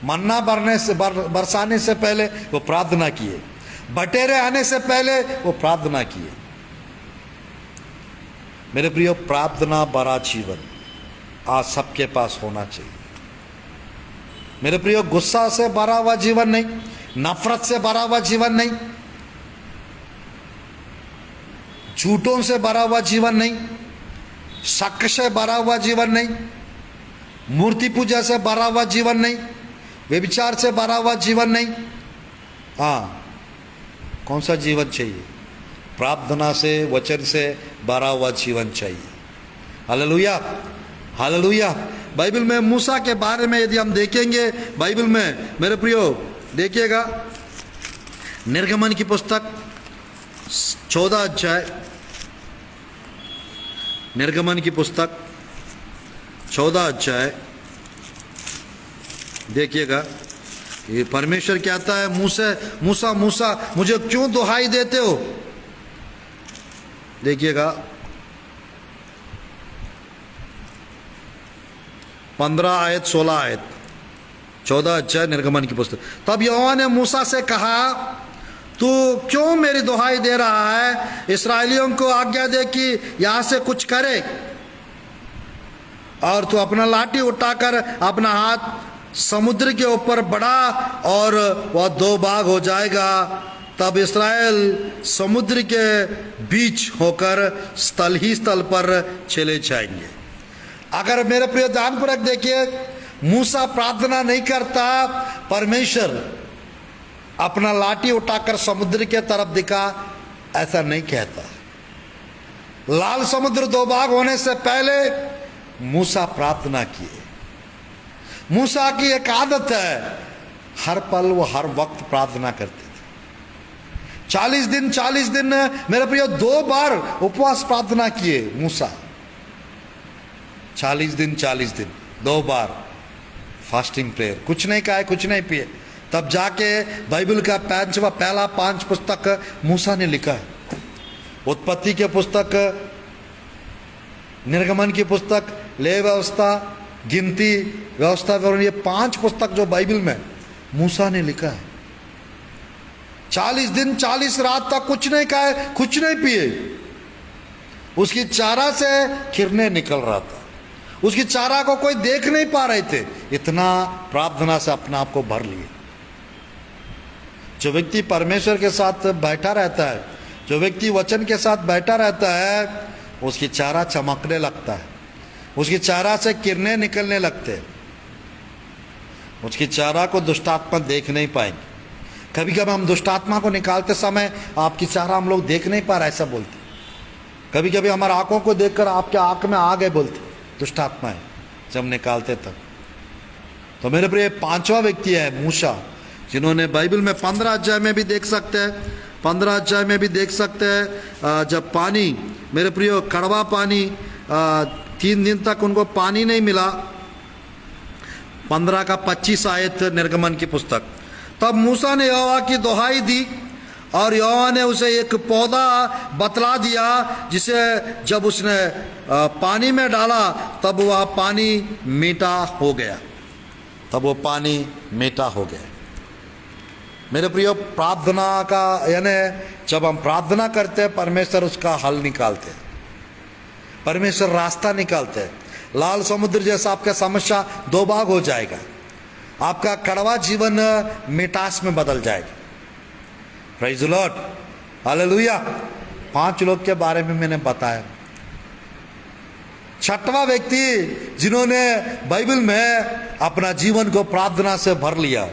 [SPEAKER 1] मन्ना बरसाने से पहले वो प्रार्थना किए, बटेरे आने से पहले वो प्रार्थना किए। मेरे प्रियो, प्रार्थना भरा जीवन आज सबके पास होना चाहिए। मेरे प्रियो, गुस्सा से भरा हुआ जीवन नहीं, नफरत से भरा हुआ जीवन नहीं, झूठों से भरा हुआ जीवन नहीं, शक से भरा हुआ जीवन नहीं, मूर्ति पूजा से भरा हुआ जीवन नहीं, व्यभिचार से भरा हुआ जीवन नहीं। हाँ, कौन सा जीवन चाहिए? प्रार्थना से, वचन से भरा हुआ जीवन चाहिए। Hallelujah, hallelujah. बाइबल में मूसा के बारे में यदि हम देखेंगे, बाइबल में मेरे प्रियो देखिएगा, निर्गमन की पुस्तक 14 अध्याय, निर्गमन की पुस्तक 14 अध्याय देखिएगा। ये परमेश्वर कहता है मूसा मूसा मुझे क्यों दुहाई देते हो? देखिएगा 15 आयत 16 आयत, 14 अध्याय निर्गमन की पुस्तक। तब यहोवा ने मूसा से कहा, तू क्यों मेरी दुहाई दे रहा है? इस्राएलियों को आज्ञा दे कि यहां से कुछ करे, और तू अपना लाठी उठाकर अपना हाथ समुद्र के ऊपर बढ़ा और वह 2 भाग हो जाएगा। तब इस्राएल समुद्र के बीच होकर स्थल ही स्थल पर चले जाएंगे। अगर मेरे प्रिय ध्यानपूर्वक देखिए, मूसा प्रार्थना नहीं करता, परमेश्वर अपना लाठी उठाकर समुद्र के तरफ दिखा, ऐसा नहीं कहता। लाल समुद्र 2 भाग होने से पहले मूसा प्रार्थना किए। मूसा की एक आदत है, हर पल वो हर वक्त प्रार्थना करते थे। 40 दिन मेरे प्रिय 2 बार उपवास प्रार्थना किए मूसा। 40 दिन 2 बार फास्टिंग प्रेयर, कुछ नहीं खाए, कुछ नहीं पिए। तब जाके बाइबल का पहला 5 पुस्तक मूसा ने लिखा है। उत्पत्ति के पुस्तक, निर्गमन की पुस्तक, लेव व्यवस्था, गिनती व्यवस्था, ये 5 पुस्तक जो बाइबल में मूसा ने लिखा है। 40 दिन 40 रात तक कुछ नहीं खाए, कुछ नहीं पिए। उसकी चारा से किरणें निकल रहा था, उसकी चारा को कोई देख नहीं पा रहे थे, इतना प्रार्थना से अपने आप को भर लिए। जो व्यक्ति परमेश्वर के साथ बैठा रहता है, जो व्यक्ति वचन के साथ बैठा रहता है, उसकी चारा चमकने लगता है, उसकी चारा से किरणें निकलने लगते हैं। उसकी चारा को दुष्टात्मा देख नहीं पाएंगे। कभी कभी हम दुष्टात्मा को निकालते समय आपकी चारा हम लोग देख नहीं पा रहे, ऐसा बोलते। कभी कभी हमारे आंखों को देखकर आपके आंख में आ गए बोलते, दुष्टात्मा है, जब निकालते तब। तो मेरे प्रिय 5वां व्यक्ति है मूसा, जिन्होंने बाइबल में 15 अध्याय में भी देख सकते हैं, 15 अध्याय में भी देख सकते हैं, जब पानी, मेरे प्रियो कड़वा पानी, 3 दिन तक उनको पानी नहीं मिला। 15 का 25 आयत निर्गमन की पुस्तक। तब मूसा ने यहोवा की दुहाई दी और यहोवा ने उसे एक पौधा बतला दिया, जिसे जब उसने पानी में डाला तब वह पानी मीठा हो गया। तब वो पानी मीठा हो गया। मेरे प्रियो, प्रार्थना का यानी जब हम प्रार्थना करते हैं, परमेश्वर उसका हल निकालते हैं, परमेश्वर रास्ता निकालते हैं। लाल समुद्र जैसा आपका समस्या 2 भाग हो जाएगा, आपका कड़वा जीवन मिठास में बदल जाएगा। Praise the Lord, hallelujah. 5 लोग के बारे में मैंने बताया। 6वां व्यक्ति जिन्होंने बाइबल में अपना जीवन को प्रार्थना से भर लिया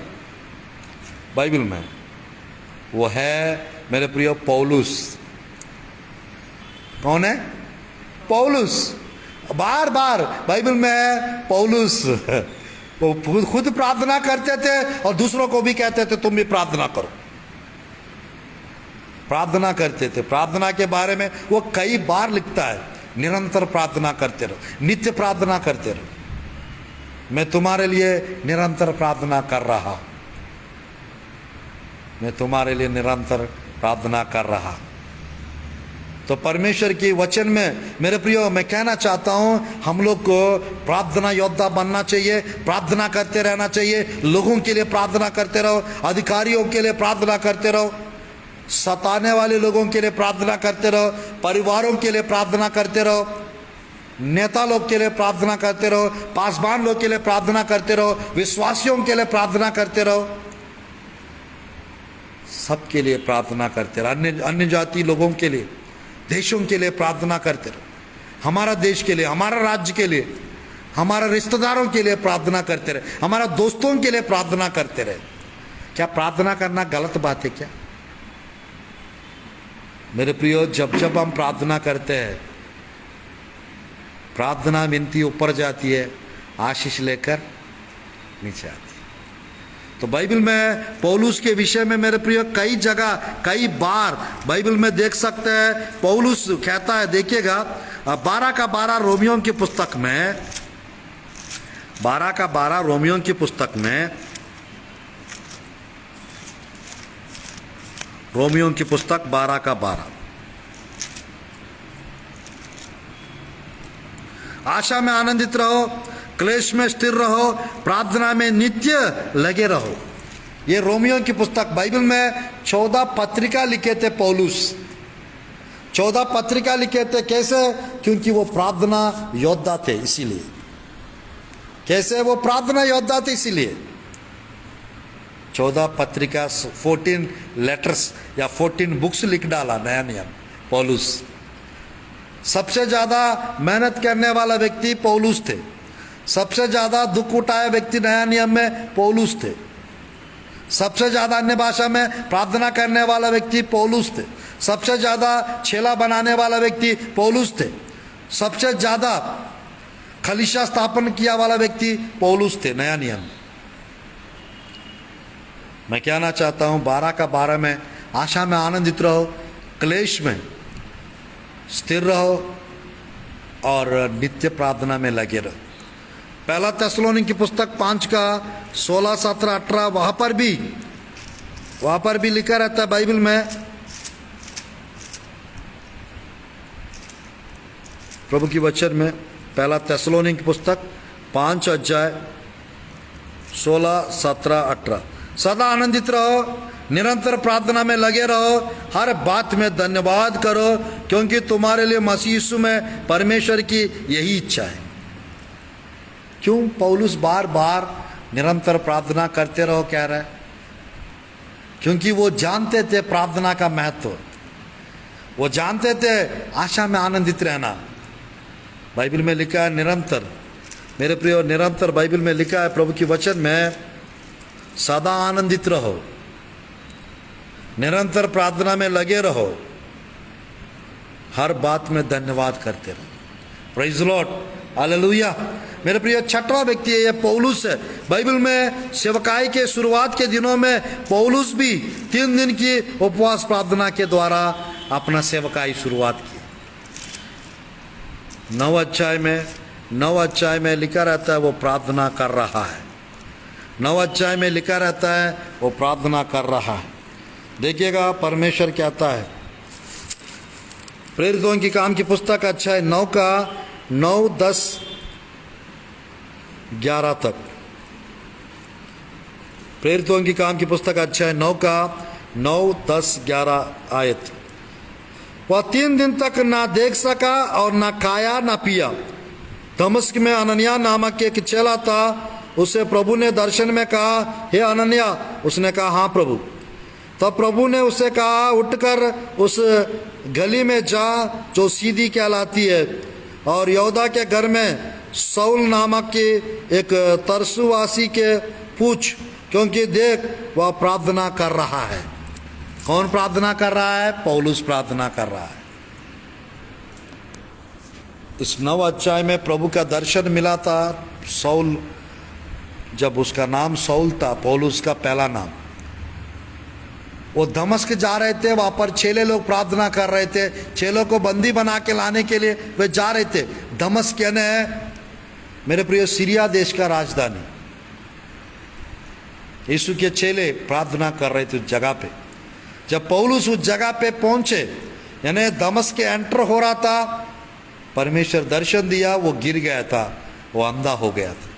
[SPEAKER 1] बाइबल में, वो है मेरे प्रिय पौलुस। कौन है? पौलुस। बार बार बाइबल में पौलुस वो खुद प्रार्थना करते थे और दूसरों को भी कहते थे तुम भी प्रार्थना करो। प्रार्थना करते थे। प्रार्थना के बारे में वो कई बार लिखता है, निरंतर प्रार्थना करते रहो, नित्य प्रार्थना करते रहो। मैं तुम्हारे लिए निरंतर प्रार्थना कर रहा हूं, मैं तुम्हारे लिए निरंतर प्रार्थना कर रहा। तो परमेश्वर की वचन में मेरे प्रियो मैं कहना चाहता हूँ, हम लोग को प्रार्थना योद्धा बनना चाहिए, प्रार्थना करते रहना चाहिए। लोगों के लिए प्रार्थना करते रहो, अधिकारियों के लिए प्रार्थना करते रहो, सताने वाले लोगों के लिए प्रार्थना करते रहो, परिवारों के लिए प्रार्थना करते रहो, नेता लोग के लिए प्रार्थना करते रहो, पासवान लोग के लिए प्रार्थना करते रहो, विश्वासियों के लिए प्रार्थना करते रहो, सबके लिए प्रार्थना करते रहो, अन्य जाति लोगों के लिए, देशों के लिए प्रार्थना करते रहो, हमारा देश के लिए, हमारा राज्य के लिए, हमारे रिश्तेदारों के लिए प्रार्थना करते रहे, हमारा दोस्तों के लिए प्रार्थना करते रहे। क्या प्रार्थना करना गलत बात है क्या? मेरे प्रियो, जब जब हम प्रार्थना करते हैं, प्रार्थना विनती ऊपर जाती है, आशीष लेकर नीचे आती है। तो बाइबल में पौलुस के विषय में मेरे प्रिय कई जगह कई बार बाइबल में देख सकते हैं। पौलुस कहता है, देखिएगा 12 का 12 रोमियों की पुस्तक में, 12 का 12 रोमियों की पुस्तक में, रोमियों की पुस्तक 12 का 12, आशा में आनंदित रहो, क्लेश में स्थिर रहो, प्रार्थना में नित्य लगे रहो। ये रोमियो की पुस्तक, बाइबल में 14 पत्रिका लिखे थे पौलुस, 14 पत्रिका लिखे थे। कैसे? क्योंकि वो प्रार्थना योद्धा थे, इसीलिए। कैसे? वो प्रार्थना योद्धा थे, इसीलिए 14 पत्रिका, 14 लेटर्स या 14 बुक्स लिख डाला नया नियम पौलुस। सबसे ज्यादा मेहनत करने वाला व्यक्ति पौलुस थे, सबसे ज्यादा दुख उठाए व्यक्ति नया नियम में पौलुस थे, सबसे ज्यादा अन्य भाषा में प्रार्थना करने वाला व्यक्ति पौलुस थे, सबसे ज्यादा छेला बनाने वाला व्यक्ति पौलुस थे, सबसे ज्यादा कलीसिया स्थापन किया वाला व्यक्ति पौलुस थे नया नियम। मैं कहना चाहता हूं 12 का 12 में आशा में आनंदित रहो, क्लेश में स्थिर रहो और नित्य प्रार्थना में लगे रहो। पहला थिस्सलुनीकि की पुस्तक 5 का 16, 17, 18 वहां पर भी लिखा रहता है बाइबल में। प्रभु की वचन में पहला थिस्सलुनीकि की पुस्तक 5 अध्याय 16, 17, 18, सदा आनंदित रहो, निरंतर प्रार्थना में लगे रहो, हर बात में धन्यवाद करो, क्योंकि तुम्हारे लिए मसीह यीशु में परमेश्वर की यही इच्छा है। क्यों पौलुस बार बार निरंतर प्रार्थना करते रहो कह रहा है? क्योंकि वो जानते थे प्रार्थना का महत्व, वो जानते थे आशा में आनंदित रहना। बाइबल में लिखा है निरंतर, मेरे प्रियो, निरंतर बाइबल में लिखा है प्रभु की वचन में, सदा आनंदित रहो, निरंतर प्रार्थना में लगे रहो, हर बात में धन्यवाद करते रहो। Praise the Lord, hallelujah. मेरे प्रिय, छठवां व्यक्ति है ये पौलुस है। बाइबल में सेवकाई के शुरुआत के दिनों में पौलुस भी 3 दिन की उपवास प्रार्थना के द्वारा अपना सेवकाई शुरुआत की। 9 अध्याय में लिखा रहता है वो प्रार्थना कर रहा है। 9 अध्याय में लिखा रहता है वो प्रार्थना कर रहा है। देखिएगा परमेश्वर कहता है, प्रेरितों की काम की पुस्तक अध्याय 9 का 9, 10, 11 तक। प्रेरितों की काम की पुस्तक अध्याय 9 का 9, 10, 11 आयत। वह 3 दिन तक ना देख सका और ना खाया ना पिया। दमिश्क में अननिया नामक एक चेला था, उसे प्रभु ने दर्शन में कहा, हे अननिया। उसने कहा, हाँ प्रभु। तब प्रभु ने उसे कहा, उठकर उस गली में जा जो सीधी कहलाती है, और यहूदा के घर में शाऊल नामक के एक तरसुवासी के पूछ, क्योंकि देख वह प्रार्थना कर रहा है। कौन प्रार्थना कर रहा है? पौलुस प्रार्थना कर रहा है। इस 9 अध्याय में प्रभु का दर्शन मिला था शाऊल, जब उसका नाम शाऊल था, पौलुस का पहला नाम। वो दमिश्क जा रहे थे, वहां पर चेले लोग प्रार्थना कर रहे थे, चेलों को बंदी बना के लाने के लिए वे जा रहे थे। दमिश्क यानी है मेरे प्रिय सीरिया देश का राजधानी। यीशु के चेले प्रार्थना कर रहे थे उस जगह पे। जब पौलुस उस जगह पे पहुंचे, यानी दमस्क के एंटर हो रहा था, परमेश्वर दर्शन दिया, वो गिर गया था, वो अंधा हो गया था।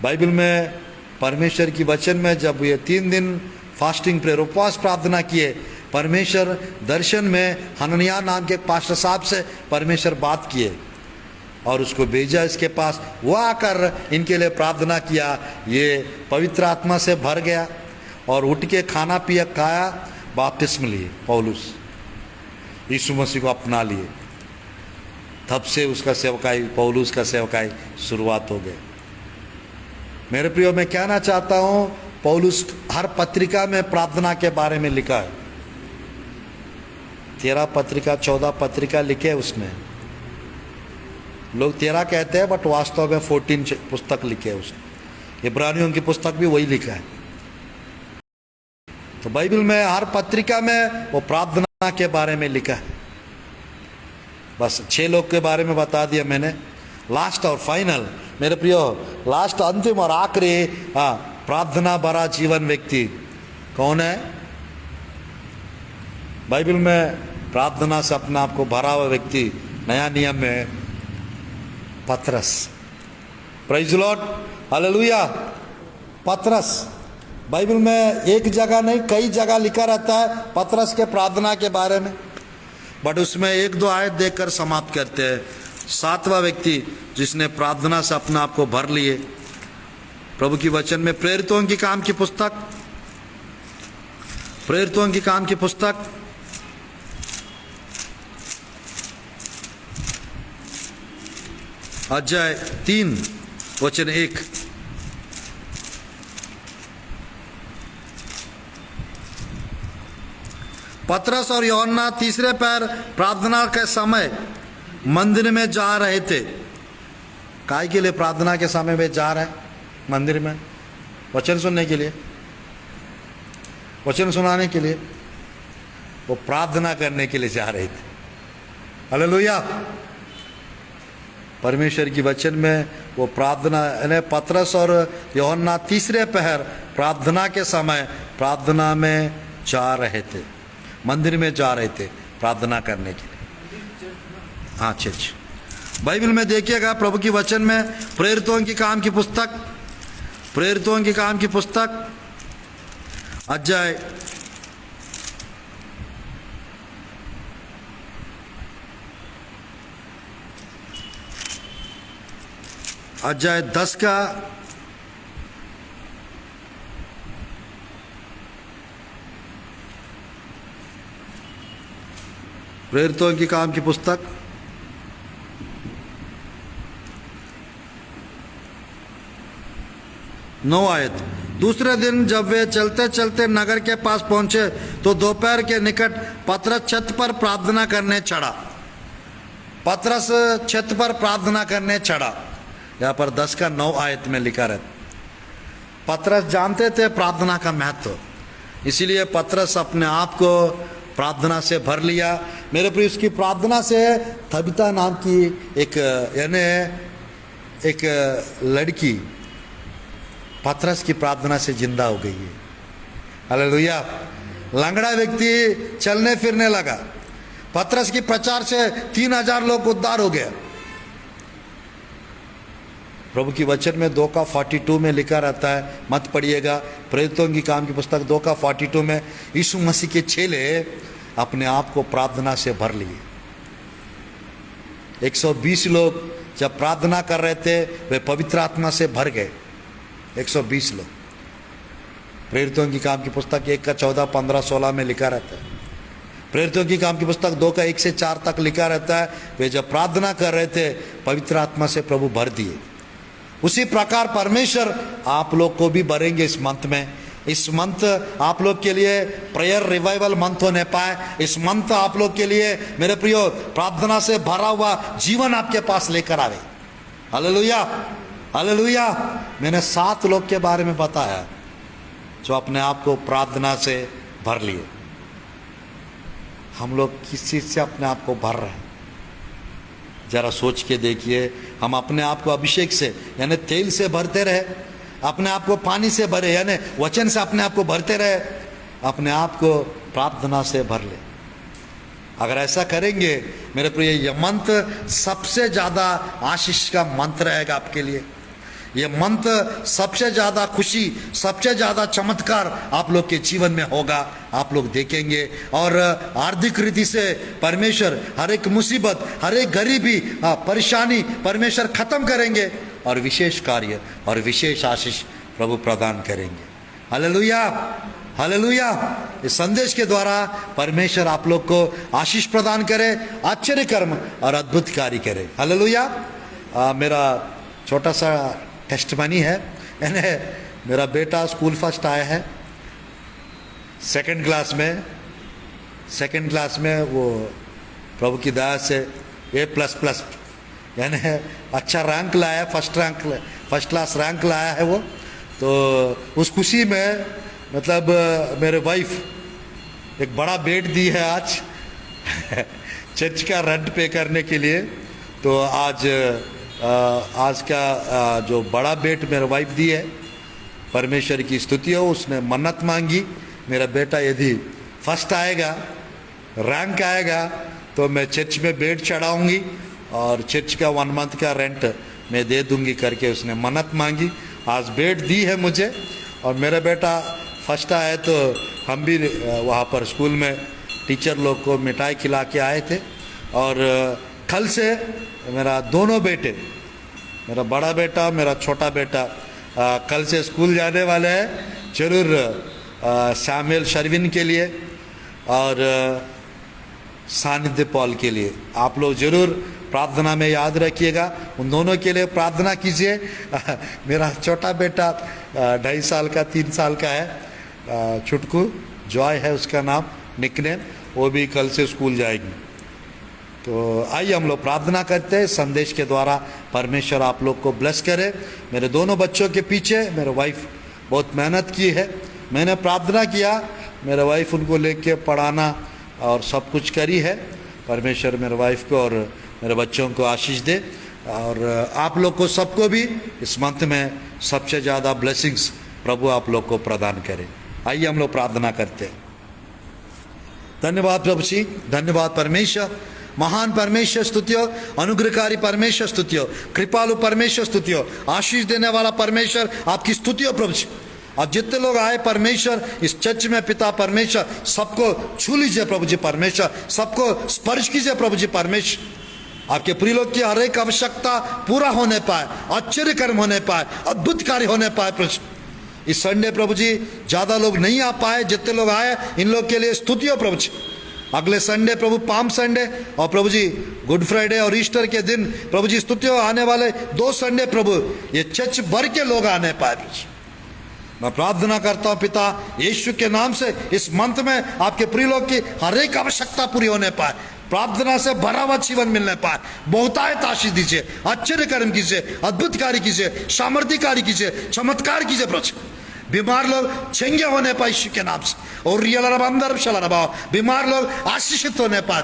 [SPEAKER 1] बाइबल में परमेश्वर की वचन में जब ये 3 दिन फास्टिंग प्रेयर उपवास प्रार्थना किए, परमेश्वर दर्शन में हननिया नाम के पास्टर साहब से परमेश्वर बात किए और उसको भेजा इसके पास। वो आकर इनके लिए प्रार्थना किया, ये पवित्र आत्मा से भर गया और उठ के खाना पिया खाया, बपतिस्मा लिए, पौलुस यीशु मसीह को अपना लिए। तब से उसका सेवकाई, पौलुस का सेवकाई शुरुआत हो गई। मेरे प्रियो, मैं कहना चाहता हूँ, पौलुस हर पत्रिका में प्रार्थना के बारे में लिखा है। 13 पत्रिका 14 पत्रिका लिखे उसमें। लोग 13 कहते हैं बट वास्तव में 14 पुस्तक लिखे है उसने। इब्रानियों की पुस्तक भी वही लिखा है। तो बाइबल में हर पत्रिका में वो प्रार्थना के बारे में लिखा है। बस 6 लोग के बारे में बता दिया मैंने। लास्ट और फाइनल, मेरे प्रियो, लास्ट अंतिम और आखिरी प्रार्थना भरा जीवन व्यक्ति कौन है? बाइबल में प्रार्थना से अपने आप को भरा हुआ व्यक्ति नया नियम में पतरस। Praise the Lord, hallelujah. पतरस बाइबल में एक जगह नहीं, कई जगह लिखा रहता है पतरस के प्रार्थना के बारे में, बट उसमें 1-2 आयत देखकर समाप्त करते हैं। 7वां व्यक्ति जिसने प्रार्थना से अपने आप को भर लिए प्रभु की वचन में, प्रेरितों की काम की पुस्तक, प्रेरितों की काम की पुस्तक अध्याय 3 वचन 1। पतरस और यूहन्ना तीसरे पैर प्रार्थना के समय मंदिर में जा रहे थे। काय के लिए प्रार्थना के समय वे जा रहे हैं मंदिर में? वचन सुनने के लिए, वचन सुनाने के लिए, वो प्रार्थना करने के लिए जा रहे थे। हालेलुया। परमेश्वर की वचन में वो प्रार्थना, यानी पतरस और यूहन्ना तीसरे पहर प्रार्थना के समय प्रार्थना में जा रहे थे, मंदिर में जा रहे थे प्रार्थना करने के लिए। हाँ, अच्छा। बाइबल में देखिएगा प्रभु की वचन में प्रेरितों की काम की पुस्तक, प्रेरितों की काम की पुस्तक अध्याय 10 का 'प्रेरितों की काम की पुस्तक 9 आयत। दूसरे दिन जब वे चलते चलते नगर के पास पहुंचे तो दोपहर के निकट पतरस छत पर प्रार्थना करने चढ़ा। पतरस छत पर प्रार्थना करने चढ़ा। यहाँ पर 10 का 9 आयत में लिखा रहता। पतरस जानते थे प्रार्थना का महत्व, इसीलिए पतरस अपने आप को प्रार्थना से भर लिया। मेरे प्रिय, उसकी प्रार्थना से तबीता नाम की एक लड़की पतरस की प्रार्थना से जिंदा हो गई है। हालेलुया। लंगड़ा व्यक्ति चलने फिरने लगा। पतरस की प्रचार से 3000 लोग उद्धार हो गए। प्रभु की वचन में 2 का 42 में लिखा रहता है, मत पढ़िएगा, प्रेरितों की काम की पुस्तक 2 का 42 में यीशु मसीह के चेले अपने आप को प्रार्थना से भर लिए। 120 लोग जब प्रार्थना कर रहे थे वे पवित्र आत्मा से भर गए। 120 लोग। प्रेरितों की काम की पुस्तक 1 का 14, 15, 16 में लिखा रहता है। प्रेरितों की काम की पुस्तक 2 का 1 से 4 तक लिखा रहता है, वे जब प्रार्थना कर रहे थे पवित्र आत्मा से प्रभु भर दिए। उसी प्रकार परमेश्वर आप लोग को भी भरेंगे इस मंथ में। इस मंथ आप लोग के लिए प्रेयर रिवाइवल मंथ होने पाए। इस मंथ आप लोग के लिए मेरे प्रियो प्रार्थना से भरा हुआ जीवन आपके पास लेकर आवे। Hallelujah, hallelujah. मैंने 7 लोग के बारे में बताया जो अपने आप को प्रार्थना से भर लिए। हम लोग किस चीज से अपने आप को भर रहे हैं? जरा सोच के देखिए। हम अपने आप को अभिषेक से यानी तेल से भरते रहे, अपने आप को पानी से भरे यानी वचन से अपने आप को भरते रहे, अपने आप को प्रार्थना से भर ले। अगर ऐसा करेंगे मेरे प्रिय, यह मंत्र सबसे ज़्यादा आशीष का मंत्र रहेगा आपके लिए। ये मंत्र सबसे ज़्यादा खुशी, सबसे ज़्यादा चमत्कार आप लोग के जीवन में होगा, आप लोग देखेंगे। और आर्थिक रीति से परमेश्वर हर एक मुसीबत, हर एक गरीबी, परेशानी परमेश्वर खत्म करेंगे और विशेष कार्य और विशेष आशीष प्रभु प्रदान करेंगे। Hallelujah, hallelujah. इस संदेश के द्वारा परमेश्वर आप लोग को आशीष प्रदान करे, आश्चर्य कर्म और अद्भुत कार्य करे। हालेलुया। मेरा छोटा सा टेस्टमनी है। यानी मेरा बेटा स्कूल फर्स्ट आया है, सेकंड क्लास में वो प्रभु की दया से A++ यानी अच्छा रैंक लाया, फर्स्ट क्लास रैंक लाया है वो। तो उस खुशी में मतलब मेरे वाइफ एक बड़ा बेड दी है आज चर्च का रेंट पे करने के लिए। तो आज का जो बड़ा बेट मेरे वाइफ दी है, परमेश्वर की स्तुति हो। उसने मन्नत मांगी, मेरा बेटा यदि फर्स्ट आएगा, रैंक आएगा, तो मैं चर्च में बेड चढ़ाऊंगी और चर्च का 1 मंथ का रेंट मैं दे दूंगी करके उसने मन्नत मांगी। आज बेड दी है मुझे। और मेरा बेटा फर्स्ट आया तो हम भी वहाँ पर स्कूल में टीचर लोग को मिठाई खिला के आए थे। और कल से मेरा दोनों बेटे, मेरा बड़ा बेटा, मेरा छोटा बेटा कल से स्कूल जाने वाले हैं। जरूर शामिल शर्विन के लिए और सानिध्य पॉल के लिए आप लोग जरूर प्रार्थना में याद रखिएगा। उन दोनों के लिए प्रार्थना कीजिए। मेरा छोटा बेटा 2.5 साल का, 3 साल का है, छुटकू, जॉय है उसका नाम, निकनेम। वो भी कल से स्कूल जाएगी। तो आइए हम लोग प्रार्थना करते हैं। संदेश के द्वारा परमेश्वर आप लोग को ब्लेस करे। मेरे दोनों बच्चों के पीछे मेरे वाइफ बहुत मेहनत की है। मैंने प्रार्थना किया, मेरे वाइफ उनको लेके पढ़ाना और सब कुछ करी है। परमेश्वर मेरे वाइफ को और मेरे बच्चों को आशीष दे और आप लोग को सबको भी इस मंथ में सबसे ज़्यादा ब्लेसिंग्स प्रभु आप लोग को प्रदान करे। आइए हम लोग प्रार्थना करते हैं। धन्यवाद प्रभु जी, धन्यवाद परमेश्वर, महान परमेश्वर स्तुतियो, अनुग्रहकारी परमेश्वर स्तुतियो, कृपालु परमेश्वर स्तुतियो, आशीष देने वाला परमेश्वर आपकी स्तुतियो प्रभु जी। अब जितने लोग आए परमेश्वर इस चर्च में, पिता परमेश्वर सबको छू लीजिए प्रभु जी। परमेश्वर सबको स्पर्श कीजिए प्रभु जी। परमेश्वर आपके प्रिय लोग की हर एक आवश्यकता पूरा होने पाए, आश्चर्य कर्म होने पाए, अद्भुत कार्य होने पाए प्रभु जी। इस संडे प्रभु जी ज़्यादा लोग नहीं आ पाए, जितने लोग आए इन लोग के लिए स्तुतियों प्रभु जी। अगले संडे प्रभु पाम संडे और प्रभु जी गुड फ्राइडे और ईस्टर के दिन प्रभु जी स्तुतियों आने वाले 2 संडे प्रभु ये चर्च भर के लोग आने पाए प्रभु जी। मैं प्रार्थना करता हूँ पिता यीशु के नाम से इस मंथ में आपके प्रिय लोग की हर एक आवश्यकता पूरी होने पाए, प्रार्थना से भरा हुआ जीवन मिलने पाए, बहुतायत आशीष दीजिए, आश्चर्य कर्म कीजिए, अद्भुत कार्य कीजिए, सामर्थ्य कार्य कीजिए, चमत्कार कीजिए प्रभु। बीमार लोग चंगे होने पाए यीशु के नाम से, और बीमार लोग आशीषित होने पाए,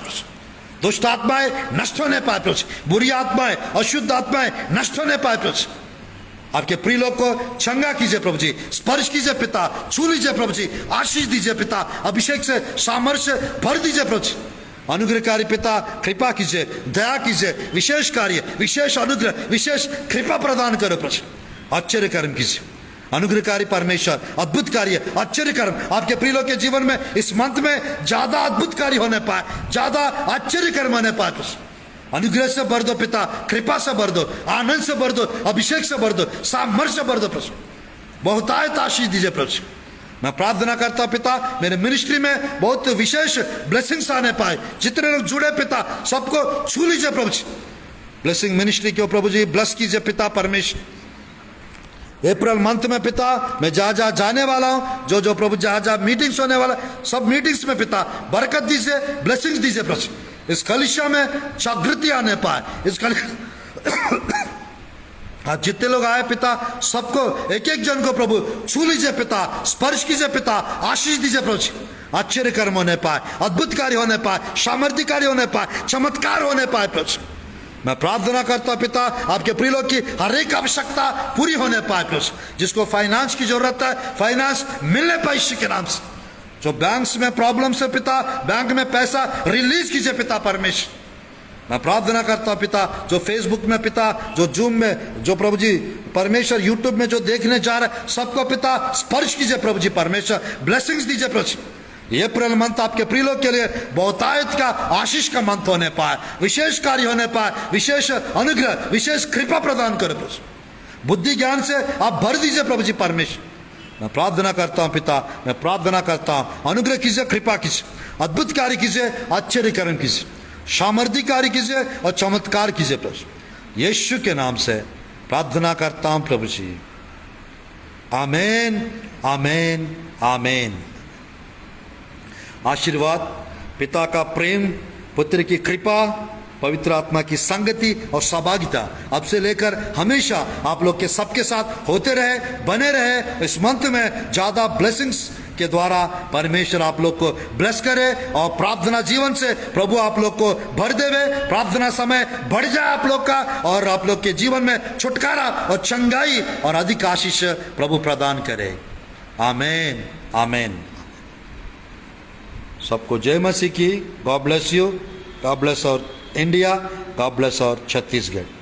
[SPEAKER 1] दुष्ट आत्माएं नष्ट होने पाए प्रभु, बुरी आत्माएं, अशुद्ध आत्माएं नष्ट होने पाए प्रभु। आपके प्रिय लोग को चंगा कीजिए प्रभु जी, स्पर्श कीजिए पिता, छू लीजिए प्रभु जी, आशीष दीजिए पिता, अभिषेक से सामर्थ्य भर दीजिए प्रभु जी। अनुग्रहकारी पिता कृपा कीजिए, दया कीजिए, विशेष कार्य, विशेष अनुग्रह, विशेष कृपा प्रदान करो प्रभु। आश्चर्य कर्म कीजिए अनुग्रहकारी परमेश्वर, अद्भुत कार्य, आश्चर्य कर्म आपके प्रिय लोग के जीवन में इस मंथ में ज्यादा अद्भुत कार्य होने पाए, ज्यादा आश्चर्य कर्म होने पाए प्रभु। अनुग्रह से भर दो पिता, कृपा से भर दो, आनंद से भर दो, अभिषेक से भर दो, सामर्थ्य से भर दो प्रभु, बहुतायत आशीष दीजिए प्रभु। मैं प्रार्थना करता पिता मेरे मिनिस्ट्री में बहुत विशेष ब्लेसिंग्स आने पाए, जितने लोग जुड़े पिता सबको छू लीजिए प्रभु जी। ब्लेसिंग मिनिस्ट्री को प्रभु जी ब्लेस कीजिए पिता परमेश्वर। अप्रैल मंथ में पिता मैं जहाँ जहाँ जाने वाला हूँ, जो जो प्रभु जहाँ जहाँ मीटिंग्स होने वाला, सब मीटिंग्स में पिता बरकत दीजिए, ब्लेसिंग्स दीजिए प्रभु। इस कलिशा में जागृति आने पाए, इस आज जितने लोग आए पिता सबको एक एक जन को प्रभु छू लीजिए पिता, स्पर्श कीजिए पिता, आशीष दीजिए प्रभु। आश्चर्य कर्म होने पाए, अद्भुत कार्य होने पाए, सामर्थ्य कार्य होने पाए, चमत्कार होने पाए प्रभु। मैं प्रार्थना करता पिता आपके प्रिय लोग की हर एक आवश्यकता पूरी होने पाए प्रभु। जिसको फाइनेंस की जरूरत है फाइनेंस मिलने पाए यीशु के नाम से। जो बैंक्स में प्रॉब्लम्स है पिता, बैंक में पैसा रिलीज कीजिए पिता परमेश्वर। मैं प्रार्थना करता हूं पिता, जो फेसबुक में पिता, जो जूम में, जो प्रभु जी परमेश्वर यूट्यूब में जो देखने जा रहे हैं, सबको पिता स्पर्श कीजिए प्रभु जी परमेश्वर, ब्लेसिंग्स दीजिए प्रभु जी। ये अप्रैल मंथ आपके प्रिय लोग के लिए बहुतायत का आशीष का मंथ होने पाए, विशेष कार्य होने पाए, विशेष अनुग्रह, विशेष कृपा प्रदान करे प्रभु। बुद्धि ज्ञान से आप भर दीजिए प्रभु जी परमेश्वर। मैं प्रार्थना करता हूं पिता, मैं प्रार्थना करता हूं, अनुग्रह कीजिए, कृपा कीजिए, अद्भुत कार्य कीजिए, आश्चर्यकरण कीजिए, सामर्थ्य कार्य कीजिए और चमत्कार कीजिए प्रभु। यीशु के नाम से प्रार्थना करता हूं प्रभु जी, आमीन, आमीन, आमीन। आशीर्वाद, पिता का प्रेम, पुत्र की कृपा, पवित्र आत्मा की संगति और सहभागिता अब से लेकर हमेशा आप लोग के सबके साथ होते रहे, बने रहे। इस मंथ में ज्यादा ब्लेसिंग्स के द्वारा परमेश्वर आप लोग को ब्लेस करे और प्रार्थना जीवन से प्रभु आप लोग को भर देवे। प्रार्थना समय बढ़ जाए आप लोग का, और आप लोग के जीवन में छुटकारा और चंगाई और अधिक आशीष प्रभु प्रदान करे। आमीन, आमीन। सबको जय मसीह की। God bless you, God bless और इंडिया, गॉड ब्लेस और छत्तीसगढ़।